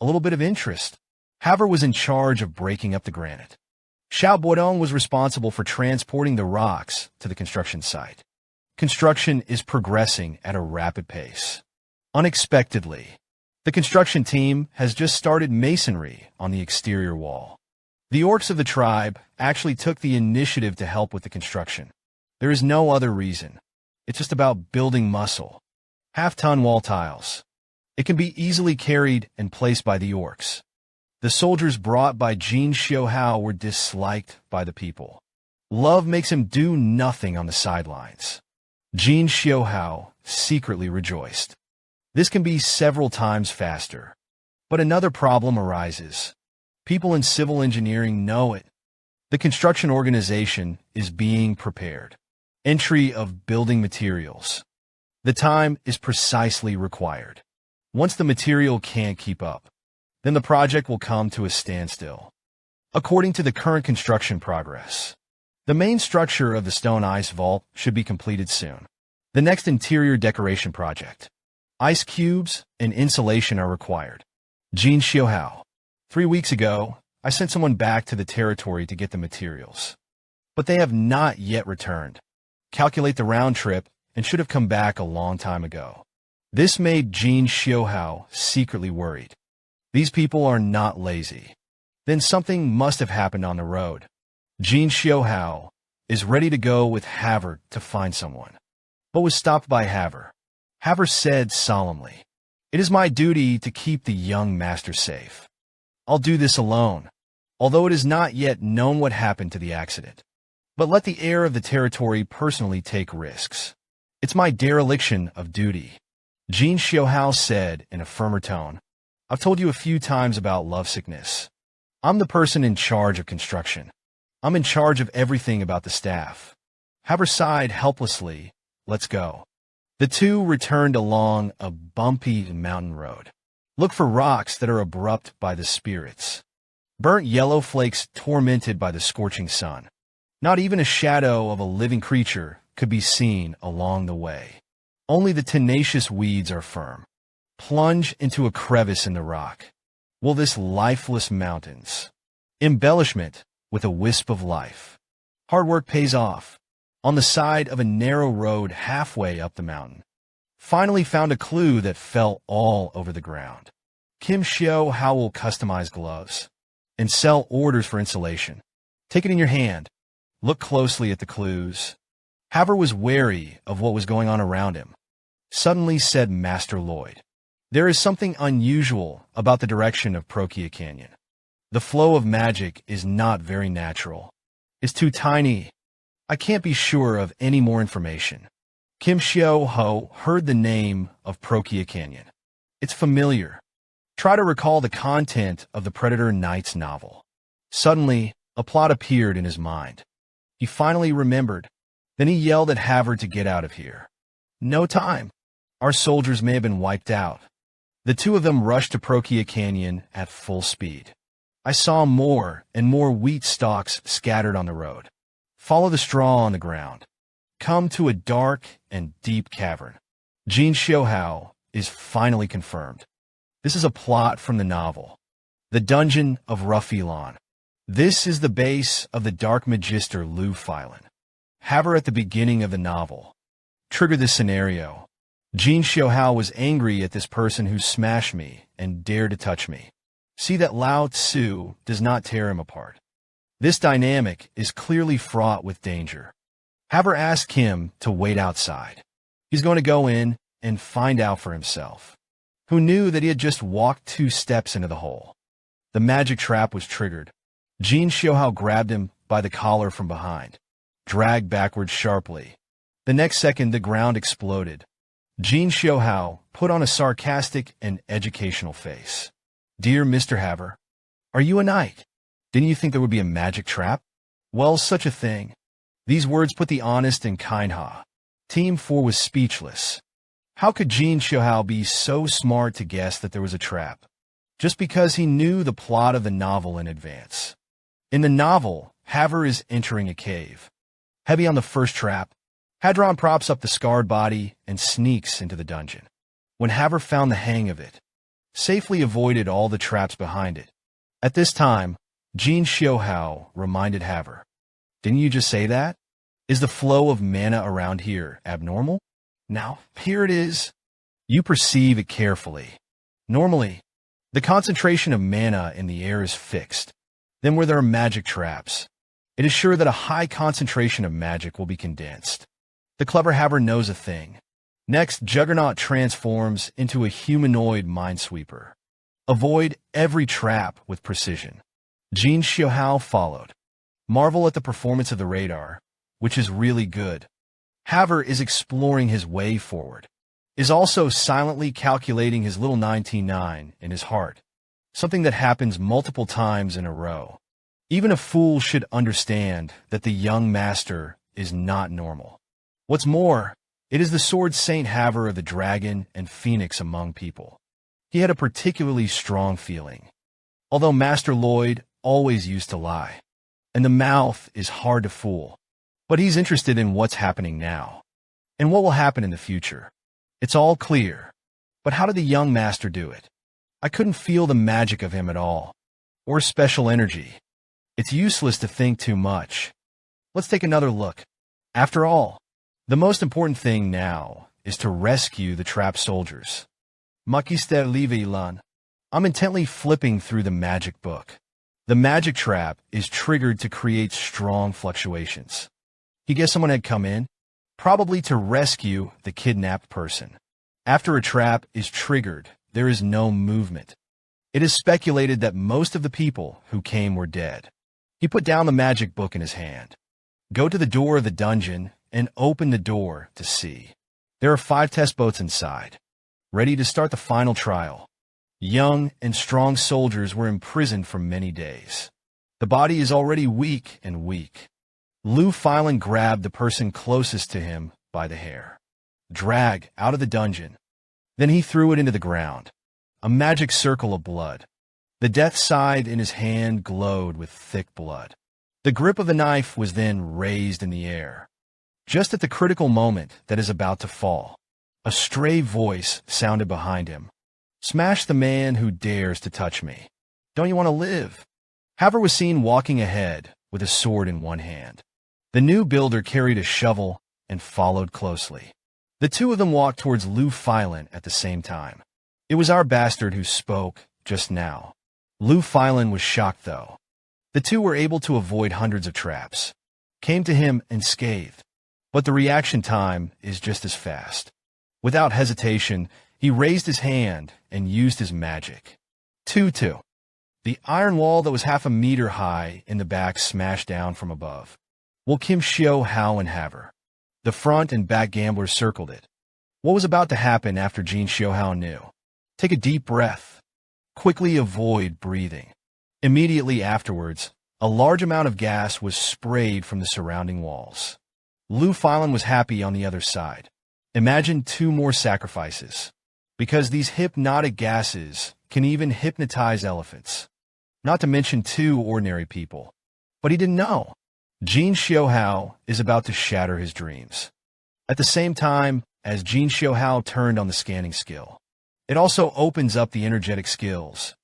a little bit of interest. Haver was in charge of breaking up the granite. Xiao Boidong was responsible for transporting the rocks to the construction site. Construction is progressing at a rapid pace. Unexpectedly, the construction team has just started masonry on the exterior wall. The orcs of the tribe actually took the initiative to help with the construction. There is no other reason. It's just about building muscle. Half-ton wall tiles. It can be easily carried and placed by the orcs. The soldiers brought by Jin Xiuhui were disliked by the people. Love makes him do nothing on the sidelines. Jin Xiuhui secretly rejoiced. This can be several times faster. But another problem arises. People in civil engineering know it. The construction organization is being prepared. Entry of building materials. The time is precisely required. Once the material can't keep up, then the project will come to a standstill. According to the current construction progress, the main structure of the stone ice vault should be completed soon. The next interior decoration project. Ice cubes and insulation are required. Jin Xiuhui. 3 weeks ago, I sent someone back to the territory to get the materials. But they have not yet returned. Calculate the round trip and should have come back a long time ago. This made Jin Xiuhui secretly worried. These people are not lazy. Then something must have happened on the road. Jin Xiuhui is ready to go with Haver to find someone, but was stopped by Haver. Haver said solemnly, "It is my duty to keep the young master safe. I'll do this alone, although it is not yet known what happened to the accident. But let the heir of the territory personally take risks. It's my dereliction of duty." Jin Xiuhui said in a firmer tone, "I've told you a few times about lovesickness. I'm the person in charge of construction. I'm in charge of everything about the staff." Haver sighed helplessly. "Let's go." The two returned along a bumpy mountain road. Look for rocks that are abrupt by the spirits. Burnt yellow flakes tormented by the scorching sun. Not even a shadow of a living creature could be seen along the way. Only the tenacious weeds are firm. Plunge into a crevice in the rock. Will this lifeless mountains? Embellishment with a wisp of life. Hard work pays off. On the side of a narrow road halfway up the mountain. Finally found a clue that fell all over the ground. Kim Xiuhui will customize gloves and sell orders for insulation. Take it in your hand. Look closely at the clues. Haver was wary of what was going on around him. Suddenly said Master Lloyd, "There is something unusual about the direction of Prokia Canyon. The flow of magic is not very natural. It's too tiny. I can't be sure of any more information." Kim Xiuhui heard the name of Prokia Canyon. It's familiar. Try to recall the content of the Predator Knight's novel. Suddenly, a plot appeared in his mind. He finally remembered. Then he yelled at Haver to get out of here. "No time. Our soldiers may have been wiped out." The two of them rushed to Prokia Canyon at full speed. I saw more and more wheat stalks scattered on the road. Follow the straw on the ground. Come to a dark and deep cavern. Jin Xiuhui is finally confirmed. This is a plot from the novel. The Dungeon of Rough Elon. This is the base of the Dark Magister Lu Filan. Haver at the beginning of the novel. Trigger this scenario. Jin Xiuhui was angry at this person who smashed me and dared to touch me. See that Lao Tzu does not tear him apart. This dynamic is clearly fraught with danger. Haver asked him to wait outside. He's going to go in and find out for himself. Who knew that he had just walked 2 steps into the hole? The magic trap was triggered. Jin Xiuhui grabbed him by the collar from behind, dragged backwards sharply. The next second, the ground exploded. Jin Xiuhui put on a sarcastic and educational face. "Dear Mr. Haver, are you a knight? Didn't you think there would be a magic trap? Well, such a thing." These words put the honest and kind Ha. Team 4 was speechless. How could Jin Xiuhui be so smart to guess that there was a trap? Just because he knew the plot of the novel in advance. In the novel, Haver is entering a cave. Heavy on the first trap, Hadron props up the scarred body and sneaks into the dungeon. When Haver found the hang of it, safely avoided all the traps behind it. At this time, Jin Xiuhui reminded Haver. Didn't you just say that? Is the flow of mana around here abnormal? Now, here it is. You perceive it carefully. Normally, the concentration of mana in the air is fixed. Then where there are magic traps, it is sure that a high concentration of magic will be condensed. The clever Haver knows a thing. Next, Juggernaut transforms into a humanoid minesweeper. Avoid every trap with precision. Jin Xiuhui followed. Marvel at the performance of the radar, which is really good. Haver is exploring his way forward. Is also silently calculating his little 99 in his heart. Something that happens multiple times in a row. Even a fool should understand that the young master is not normal. What's more, it is the sword Saint Haver of the dragon and phoenix among people. He had a particularly strong feeling. Although Master Lloyd always used to lie, and the mouth is hard to fool, but he's interested in what's happening now, and what will happen in the future. It's all clear. But how did the young master do it? I couldn't feel the magic of him at all, or special energy. It's useless to think too much. Let's take another look. After all, the most important thing now is to rescue the trapped soldiers. Magister Livilan. I'm intently flipping through the magic book. The magic trap is triggered to create strong fluctuations. He guessed someone had come in, probably to rescue the kidnapped person. After a trap is triggered, there is no movement. It is speculated that most of the people who came were dead. He put down the magic book in his hand. Go to the door of the dungeon and open the door to see. There are 5 test boats inside, ready to start the final trial. Young and strong soldiers were imprisoned for many days. The body is already weak and weak. Lu Filan grabbed the person closest to him by the hair. Drag out of the dungeon. Then he threw it into the ground. A magic circle of blood. The death scythe in his hand glowed with thick blood. The grip of the knife was then raised in the air. Just at the critical moment that is about to fall, a stray voice sounded behind him. Smash the man who dares to touch me. Don't you want to live? Haver was seen walking ahead with a sword in one hand. The new builder carried a shovel and followed closely. The two of them walked towards Lu Filan at the same time. It was our bastard who spoke just now. Lu Filan was shocked, though. The two were able to avoid hundreds of traps. Came to him unscathed. But the reaction time is just as fast. Without hesitation, he raised his hand and used his magic. 2-2. The iron wall that was half a meter high in the back smashed down from above. Will Kim Xiuhui and Haver. The front and back gamblers circled it. What was about to happen after Jin Xiuhui knew? Take a deep breath. Quickly avoid breathing. Immediately afterwards, a large amount of gas was sprayed from the surrounding walls. Lu Filan was happy on the other side. Imagine 2 more sacrifices. Because these hypnotic gases can even hypnotize elephants. Not to mention 2 ordinary people. But he didn't know. Jin Xiuhui is about to shatter his dreams. At the same time as Jin Xiuhui turned on the scanning skill, it also opens up the energetic skills.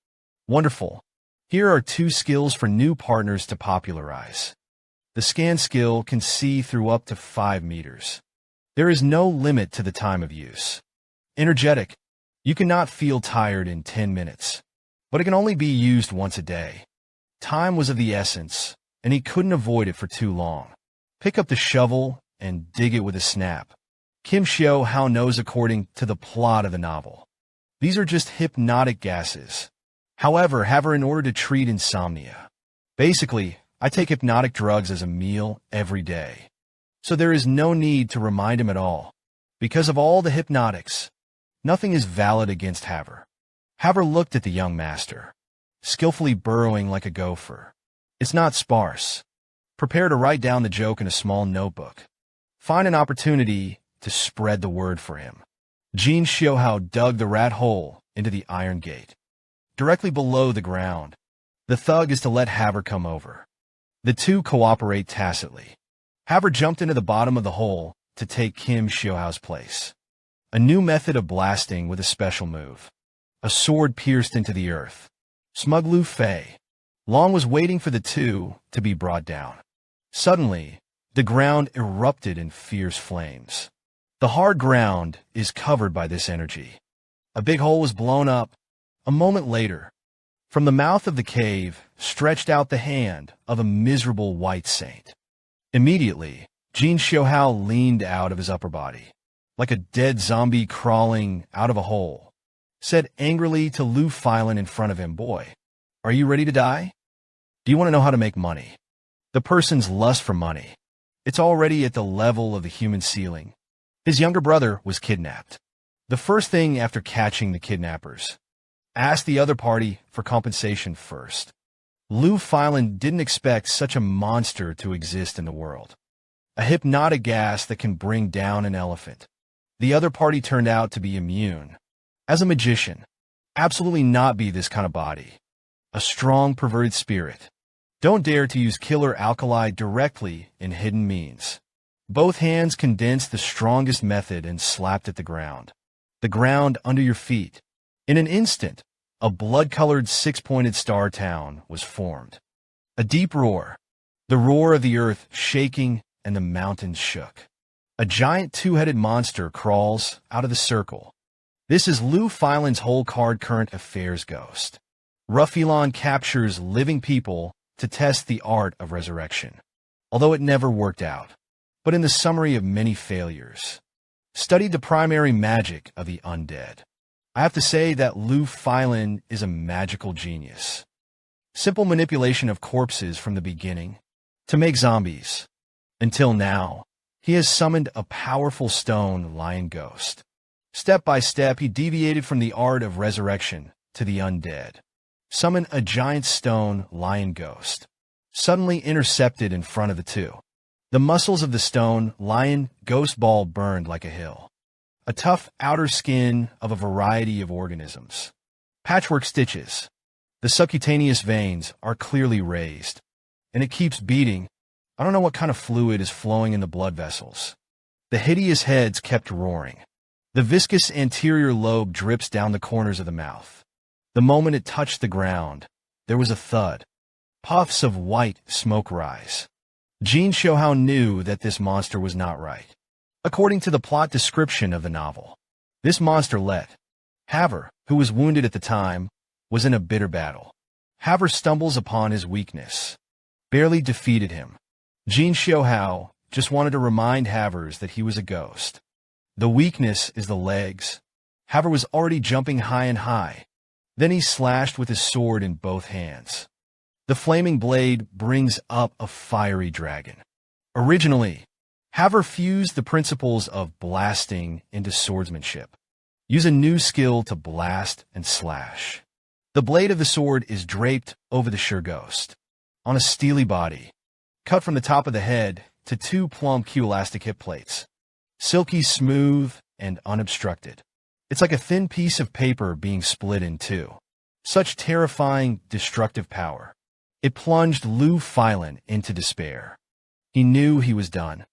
Wonderful. Here are 2 skills for new partners to popularize. The scan skill can see through up to 5 meters. There is no limit to the time of use. Energetic. You cannot feel tired in 10 minutes, but it can only be used once a day. Time was of the essence, and he couldn't avoid it for too long. Pick up the shovel and dig it with a snap. Kim Xiuhui knows according to the plot of the novel. These are just hypnotic gases. However, Haver in order to treat insomnia. Basically, I take hypnotic drugs as a meal every day. So there is no need to remind him at all. Because of all the hypnotics, nothing is valid against Haver. Haver looked at the young master, skillfully burrowing like a gopher. It's not sparse. Prepare to write down the joke in a small notebook. Find an opportunity to spread the word for him. Jin Xiuhui dug the rat hole into the iron gate. Directly below the ground, the thug is to let Haver come over. The 2 cooperate tacitly. Haver jumped into the bottom of the hole to take Kim Xiuhui's place. A new method of blasting with a special move. A sword pierced into the earth. Smug Lu Fei. Long was waiting for the two to be brought down. Suddenly, the ground erupted in fierce flames. The hard ground is covered by this energy. A big hole was blown up. A moment later, from the mouth of the cave stretched out the hand of a miserable white saint. Immediately, Jin Xiuhui leaned out of his upper body, like a dead zombie crawling out of a hole, said angrily to Lu Filan in front of him, "Boy, are you ready to die? Do you want to know how to make money?" The person's lust for money. It's already at the level of the human ceiling. His younger brother was kidnapped. The first thing after catching the kidnappers, asked the other party for compensation first. Lu Filan didn't expect such a monster to exist in the world. A hypnotic gas that can bring down an elephant. The other party turned out to be immune. As a magician, absolutely not be this kind of body. A strong, perverted spirit. Don't dare to use killer alkali directly in hidden means. Both hands condensed the strongest method and slapped at the ground. The ground under your feet. In an instant, a blood-colored six-pointed star town was formed. A deep roar. The roar of the earth shaking and the mountains shook. A giant two-headed monster crawls out of the circle. This is Lu Filan's whole card current affairs ghost. Ruffilon captures living people to test the art of resurrection, although it never worked out. But in the summary of many failures, studied the primary magic of the undead. I have to say that Lu Filan is a magical genius. Simple manipulation of corpses from the beginning to make zombies. Until now, he has summoned a powerful stone lion ghost. Step by step, he deviated from the art of resurrection to the undead. Summoned a giant stone lion ghost. Suddenly intercepted in front of the two. The muscles of the stone lion ghost ball burned like a hill. A tough outer skin of a variety of organisms. Patchwork stitches. The subcutaneous veins are clearly raised. And it keeps beating. I don't know what kind of fluid is flowing in the blood vessels. The hideous heads kept roaring. The viscous anterior lobe drips down the corners of the mouth. The moment it touched the ground, there was a thud. Puffs of white smoke rise. Jin Xiuhui knew that this monster was not right. According to the plot description of the novel, this monster Haver, who was wounded at the time, was in a bitter battle. Haver stumbles upon his weakness. Barely defeated him. Jin Xiuhui just wanted to remind Havers that he was a ghost. The weakness is the legs. Haver was already jumping high and high. Then he slashed with his sword in both hands. The flaming blade brings up a fiery dragon. Originally, Haver fused the principles of blasting into swordsmanship. Use a new skill to blast and slash. The blade of the sword is draped over the sure ghost. On a steely body, cut from the top of the head to two plump Q-elastic hip plates. Silky smooth and unobstructed. It's like a thin piece of paper being split in two. Such terrifying, destructive power. It plunged Lu Filan into despair. He knew he was done.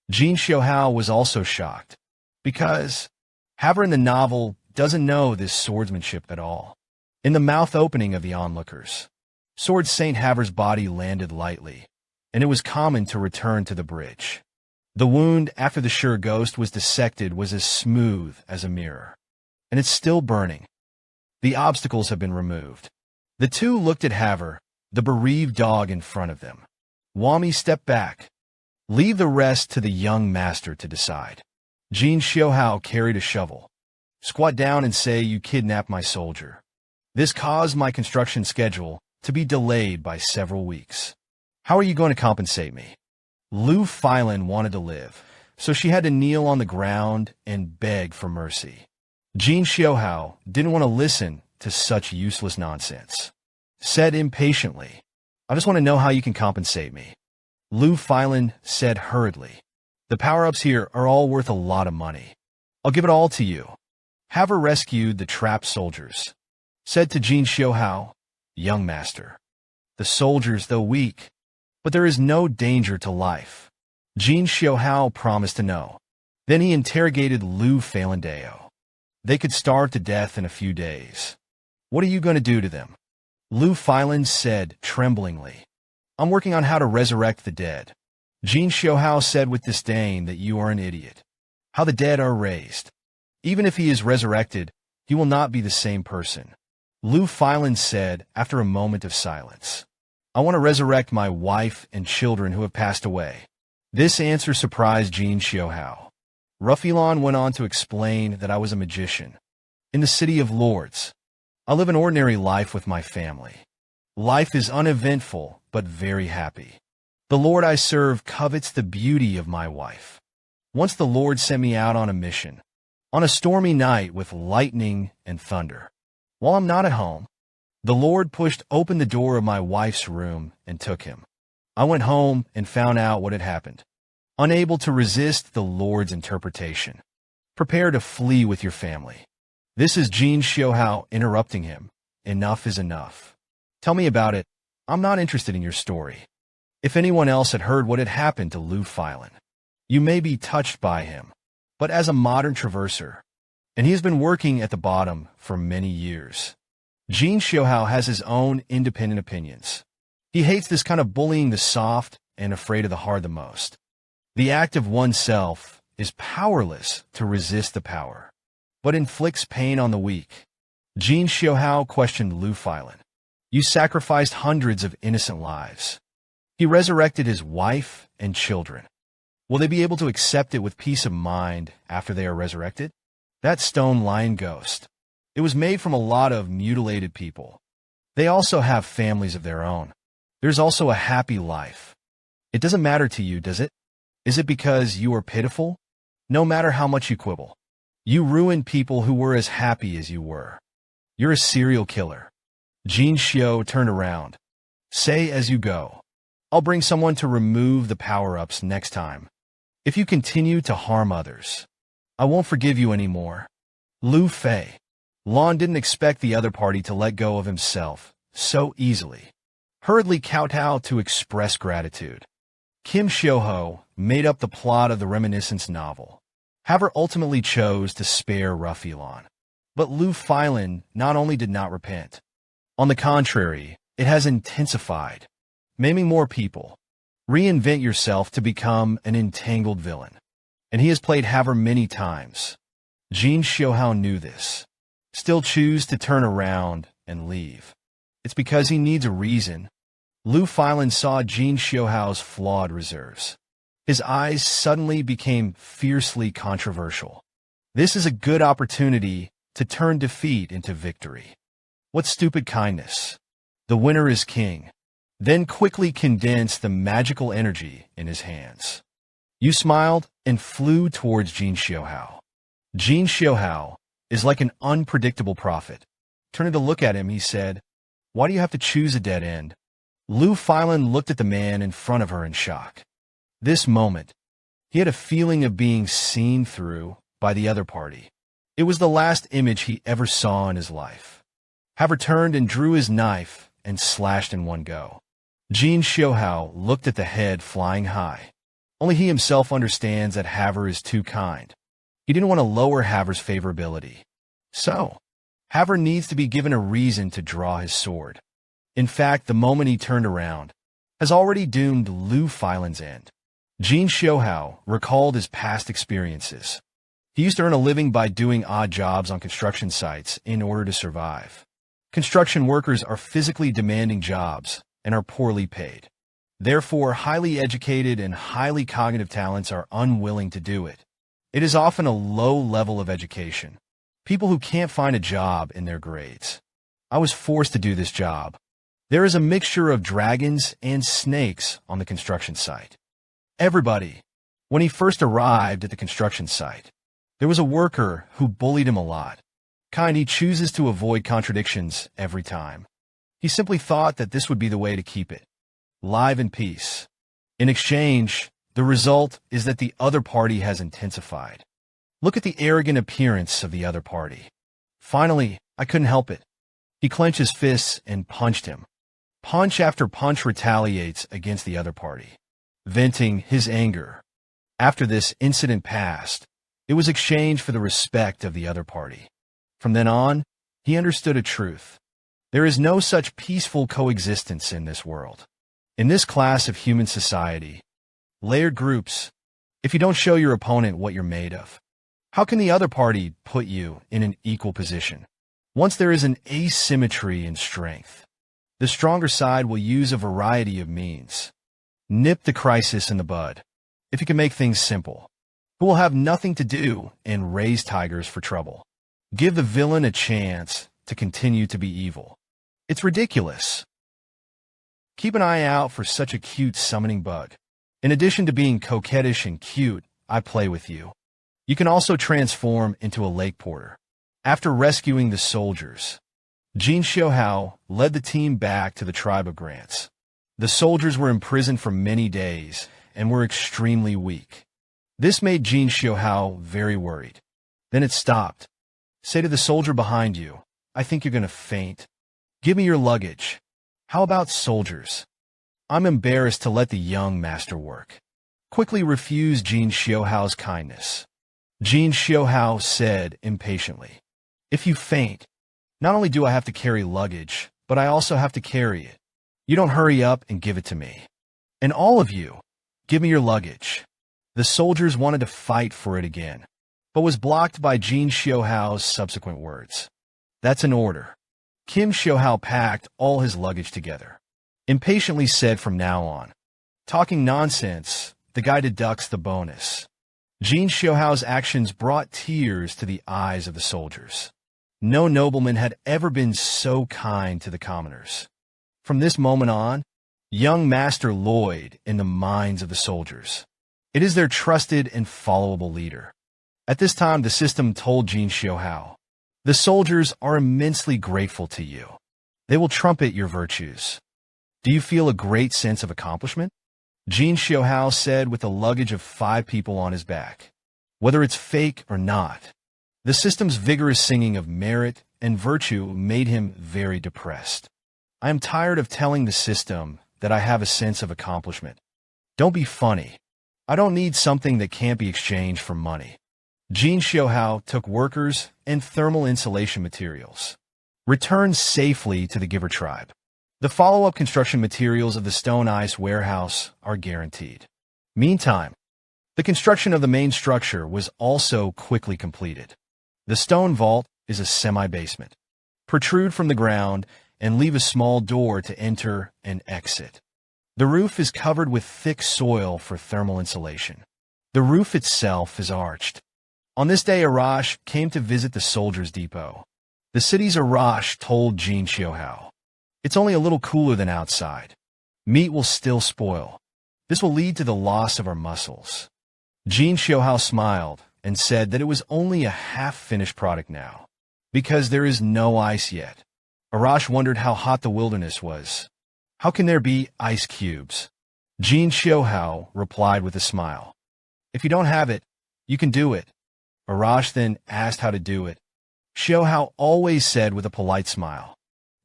Jin Xiuhui was also shocked, because Haver in the novel doesn't know this swordsmanship at all. In the mouth opening of the onlookers, Sword Saint Haver's body landed lightly, and it was common to return to the bridge. The wound after the sure ghost was dissected was as smooth as a mirror, and it's still burning. The obstacles have been removed. The two looked at Haver, the bereaved dog in front of them. Wami stepped back. Leave the rest to the young master to decide. Jin Xiuhui carried a shovel. Squat down and say you kidnapped my soldier. This caused my construction schedule to be delayed by several weeks. How are you going to compensate me? Lu Filan wanted to live, so she had to kneel on the ground and beg for mercy. Jin Xiuhui didn't want to listen to such useless nonsense. Said impatiently, I just want to know how you can compensate me. Lu Filan said hurriedly, the power-ups here are all worth a lot of money. I'll give it all to you. Haver rescued the trapped soldiers. Said to Jin Xiuhui, young master, the soldiers, though weak, but there is no danger to life. Jin Xiuhui promised to know. Then he interrogated Lu Filandeo. They could starve to death in a few days. What are you going to do to them? Lu Filan said tremblingly. I'm working on how to resurrect the dead. Jin Xiuhui said with disdain that you are an idiot. How the dead are raised. Even if he is resurrected, he will not be the same person. Lu Filan said after a moment of silence. I want to resurrect my wife and children who have passed away. This answer surprised Jin Xiuhui. Ruffilon went on to explain that I was a magician. In the City of Lords, I live an ordinary life with my family. Life is uneventful, but very happy. The Lord I serve covets the beauty of my wife. Once the Lord sent me out on a mission, on a stormy night with lightning and thunder. While I'm not at home, the Lord pushed open the door of my wife's room and took him. I went home and found out what had happened. Unable to resist the Lord's interpretation. Prepare to flee with your family. This is Jin Xiuhui interrupting him. Enough is enough. Tell me about it. I'm not interested in your story. If anyone else had heard what had happened to Lu Filan, you may be touched by him. But as a modern traverser, and he has been working at the bottom for many years, Jin Xiuhui has his own independent opinions. He hates this kind of bullying the soft and afraid of the hard the most. The act of oneself is powerless to resist the power, but inflicts pain on the weak. Jin Xiuhui questioned Lu Filan. You sacrificed hundreds of innocent lives. He resurrected his wife and children. Will they be able to accept it with peace of mind after they are resurrected? That stone lion ghost. It was made from a lot of mutilated people. They also have families of their own. There's also a happy life. It doesn't matter to you, does it? Is it because you are pitiful? No matter how much you quibble. You ruined people who were as happy as you were. You're a serial killer. Jin Xiuhui turned around. Say as you go. I'll bring someone to remove the power-ups next time. If you continue to harm others, I won't forgive you anymore. Lu Fei. Lon didn't expect the other party to let go of himself so easily. Hurriedly kowtowed to express gratitude. Kim Xiuhui made up the plot of the reminiscence novel. Haver ultimately chose to spare Ruffilon. But Lu Filan not only did not repent. On the contrary, it has intensified. Maiming more people. Reinvent yourself to become an entangled villain. And he has played Haver many times. Jin Xiuhui knew this. Still choose to turn around and leave. It's because he needs a reason. Lu Filan saw Jin Xiuhui's flawed reserves. His eyes suddenly became fiercely controversial. This is a good opportunity to turn defeat into victory. What stupid kindness. The winner is king. Then quickly condensed the magical energy in his hands. You smiled and flew towards Jin Xiuhui. Jin Xiuhui is like an unpredictable prophet. Turning to look at him, he said, Why do you have to choose a dead end? Lu Filan looked at the man in front of her in shock. This moment, he had a feeling of being seen through by the other party. It was the last image he ever saw in his life. Haver turned and drew his knife and slashed in one go. Jin Xiuhui looked at the head flying high. Only he himself understands that Haver is too kind. He didn't want to lower Haver's favorability. So, Haver needs to be given a reason to draw his sword. In fact, the moment he turned around has already doomed Lu Filan's end. Jin Xiuhui recalled his past experiences. He used to earn a living by doing odd jobs on construction sites in order to survive. Construction workers are physically demanding jobs and are poorly paid. Therefore, highly educated and highly cognitive talents are unwilling to do it. It is often a low level of education. People who can't find a job in their grades. I was forced to do this job. There is a mixture of dragons and snakes on the construction site. Everybody. When he first arrived at the construction site, there was a worker who bullied him a lot. He chooses to avoid contradictions every time. He simply thought that this would be the way to keep it live in peace. In exchange, the result is that the other party has intensified. Look at the arrogant appearance of the other party. Finally, I couldn't help it. He clenched his fists and punched him. Punch after punch retaliates against the other party, venting his anger. After this incident passed, it was exchanged for the respect of the other party. From then on, He understood a truth. There is no such peaceful coexistence in this world. In this class of human society, layered groups, if you don't show your opponent what you're made of, how can the other party put you in an equal position? Once there is an asymmetry in strength, the stronger side will use a variety of means. Nip the crisis in the bud. If you can make things simple, who will have nothing to do and raise tigers for trouble? Give the villain a chance to continue to be evil. It's ridiculous. Keep an eye out for such a cute summoning bug. In addition to being coquettish and cute, I play with you. You can also transform into a lake porter. After rescuing the soldiers, Jin Xiuhui led the team back to the tribe of Grants. The soldiers were imprisoned for many days and were extremely weak. This made Jin Xiuhui very worried. Then it stopped. Say to the soldier behind you, I think you're going to faint. Give me your luggage. How about soldiers? I'm embarrassed to let the young master work. Quickly refuse Jin Xiuhui's kindness. Jin Xiuhui said impatiently, if you faint, not only do I have to carry luggage, but I also have to carry it. You don't hurry up and give it to me. And all of you, give me your luggage. The soldiers wanted to fight for it again, but was blocked by Jin Xiuhui's subsequent words. That's an order. Kim Xiuhui packed all his luggage together. Impatiently said from now on, talking nonsense, the guy deducts the bonus. Jin Xiuhui's actions brought tears to the eyes of the soldiers. No nobleman had ever been so kind to the commoners. From this moment on, young Master Lloyd in the minds of the soldiers. It is their trusted and followable leader. At this time, the system told Jin Xiuhui, the soldiers are immensely grateful to you. They will trumpet your virtues. Do you feel a great sense of accomplishment? Jin Xiuhui said with the luggage of 5 people on his back. Whether it's fake or not, the system's vigorous singing of merit and virtue made him very depressed. I am tired of telling the system that I have a sense of accomplishment. Don't be funny. I don't need something that can't be exchanged for money. Jin Xiuhui took workers and thermal insulation materials. Returned safely to the Giver tribe. The follow-up construction materials of the stone ice warehouse are guaranteed. Meantime, the construction of the main structure was also quickly completed. The stone vault is a semi-basement. Protrude from the ground and leave a small door to enter and exit. The roof is covered with thick soil for thermal insulation. The roof itself is arched. On this day, Arash came to visit the soldiers' depot. The city's Arash told Jin Xiuhui, it's only a little cooler than outside. Meat will still spoil. This will lead to the loss of our muscles. Jin Xiuhui smiled and said that it was only a half-finished product now, because there is no ice yet. Arash wondered how hot the wilderness was. How can there be ice cubes? Jin Xiuhui replied with a smile. If you don't have it, you can do it. Arash then asked how to do it. Xiuhui always said with a polite smile,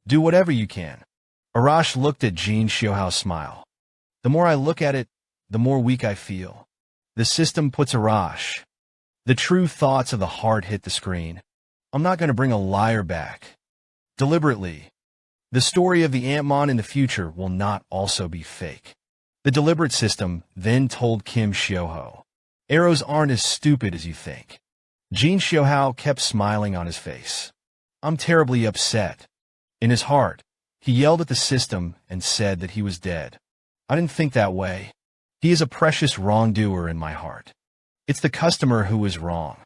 do whatever you can. Arash looked at Jin Xiuhui's smile. The more I look at it, the more weak I feel. The system puts Arash. The true thoughts of the heart hit the screen. I'm not going to bring a liar back. Deliberately. The story of the Ant-Mon in the future will not also be fake. The deliberate system then told Kim Xiuhui, arrows aren't as stupid as you think. Jin Xiuhui kept smiling on his face. I'm terribly upset. In his heart, he yelled at the system and said that he was dead. I didn't think that way. He is a precious wrongdoer in my heart. It's the customer who is wrong.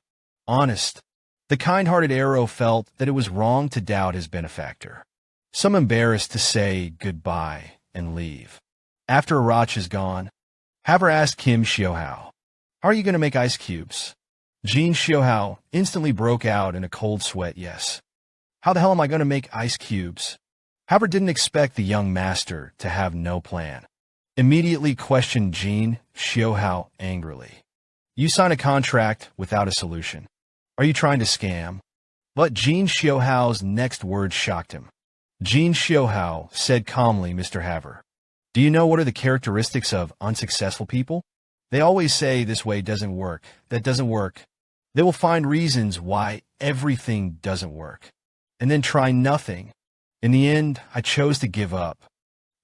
Honest. The kind-hearted Arrow felt that it was wrong to doubt his benefactor. Some embarrassed to say goodbye and leave. After Arash is gone, Haver asked Kim Xiuhui, how are you going to make ice cubes? Jin Xiuhui instantly broke out in a cold sweat. Yes. How the hell am I going to make ice cubes? Haver didn't expect the young master to have no plan. Immediately questioned Jin Xiuhui angrily. You sign a contract without a solution. Are you trying to scam? But Jin Xiuhui's next words shocked him. Jin Xiuhui said calmly, Mr. Haver, do you know what are the characteristics of unsuccessful people? They always say this way doesn't work, that doesn't work. They will find reasons why everything doesn't work. and then try nothing. In the end, I chose to give up.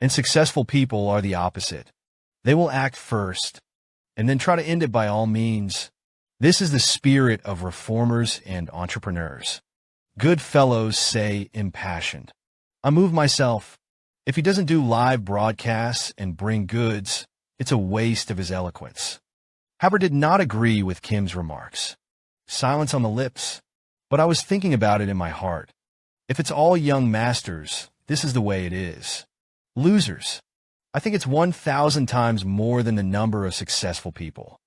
And successful people are the opposite. They will act first, and then try to end it by all means. This is the spirit of reformers and entrepreneurs. Good fellows say impassioned. I move myself. If he doesn't do live broadcasts and bring goods, it's a waste of his eloquence. Haber did not agree with Kim's remarks. Silence on the lips. But I was thinking about it in my heart. If it's all young masters, this is the way it is. Losers. I think it's 1,000 times more than the number of successful people.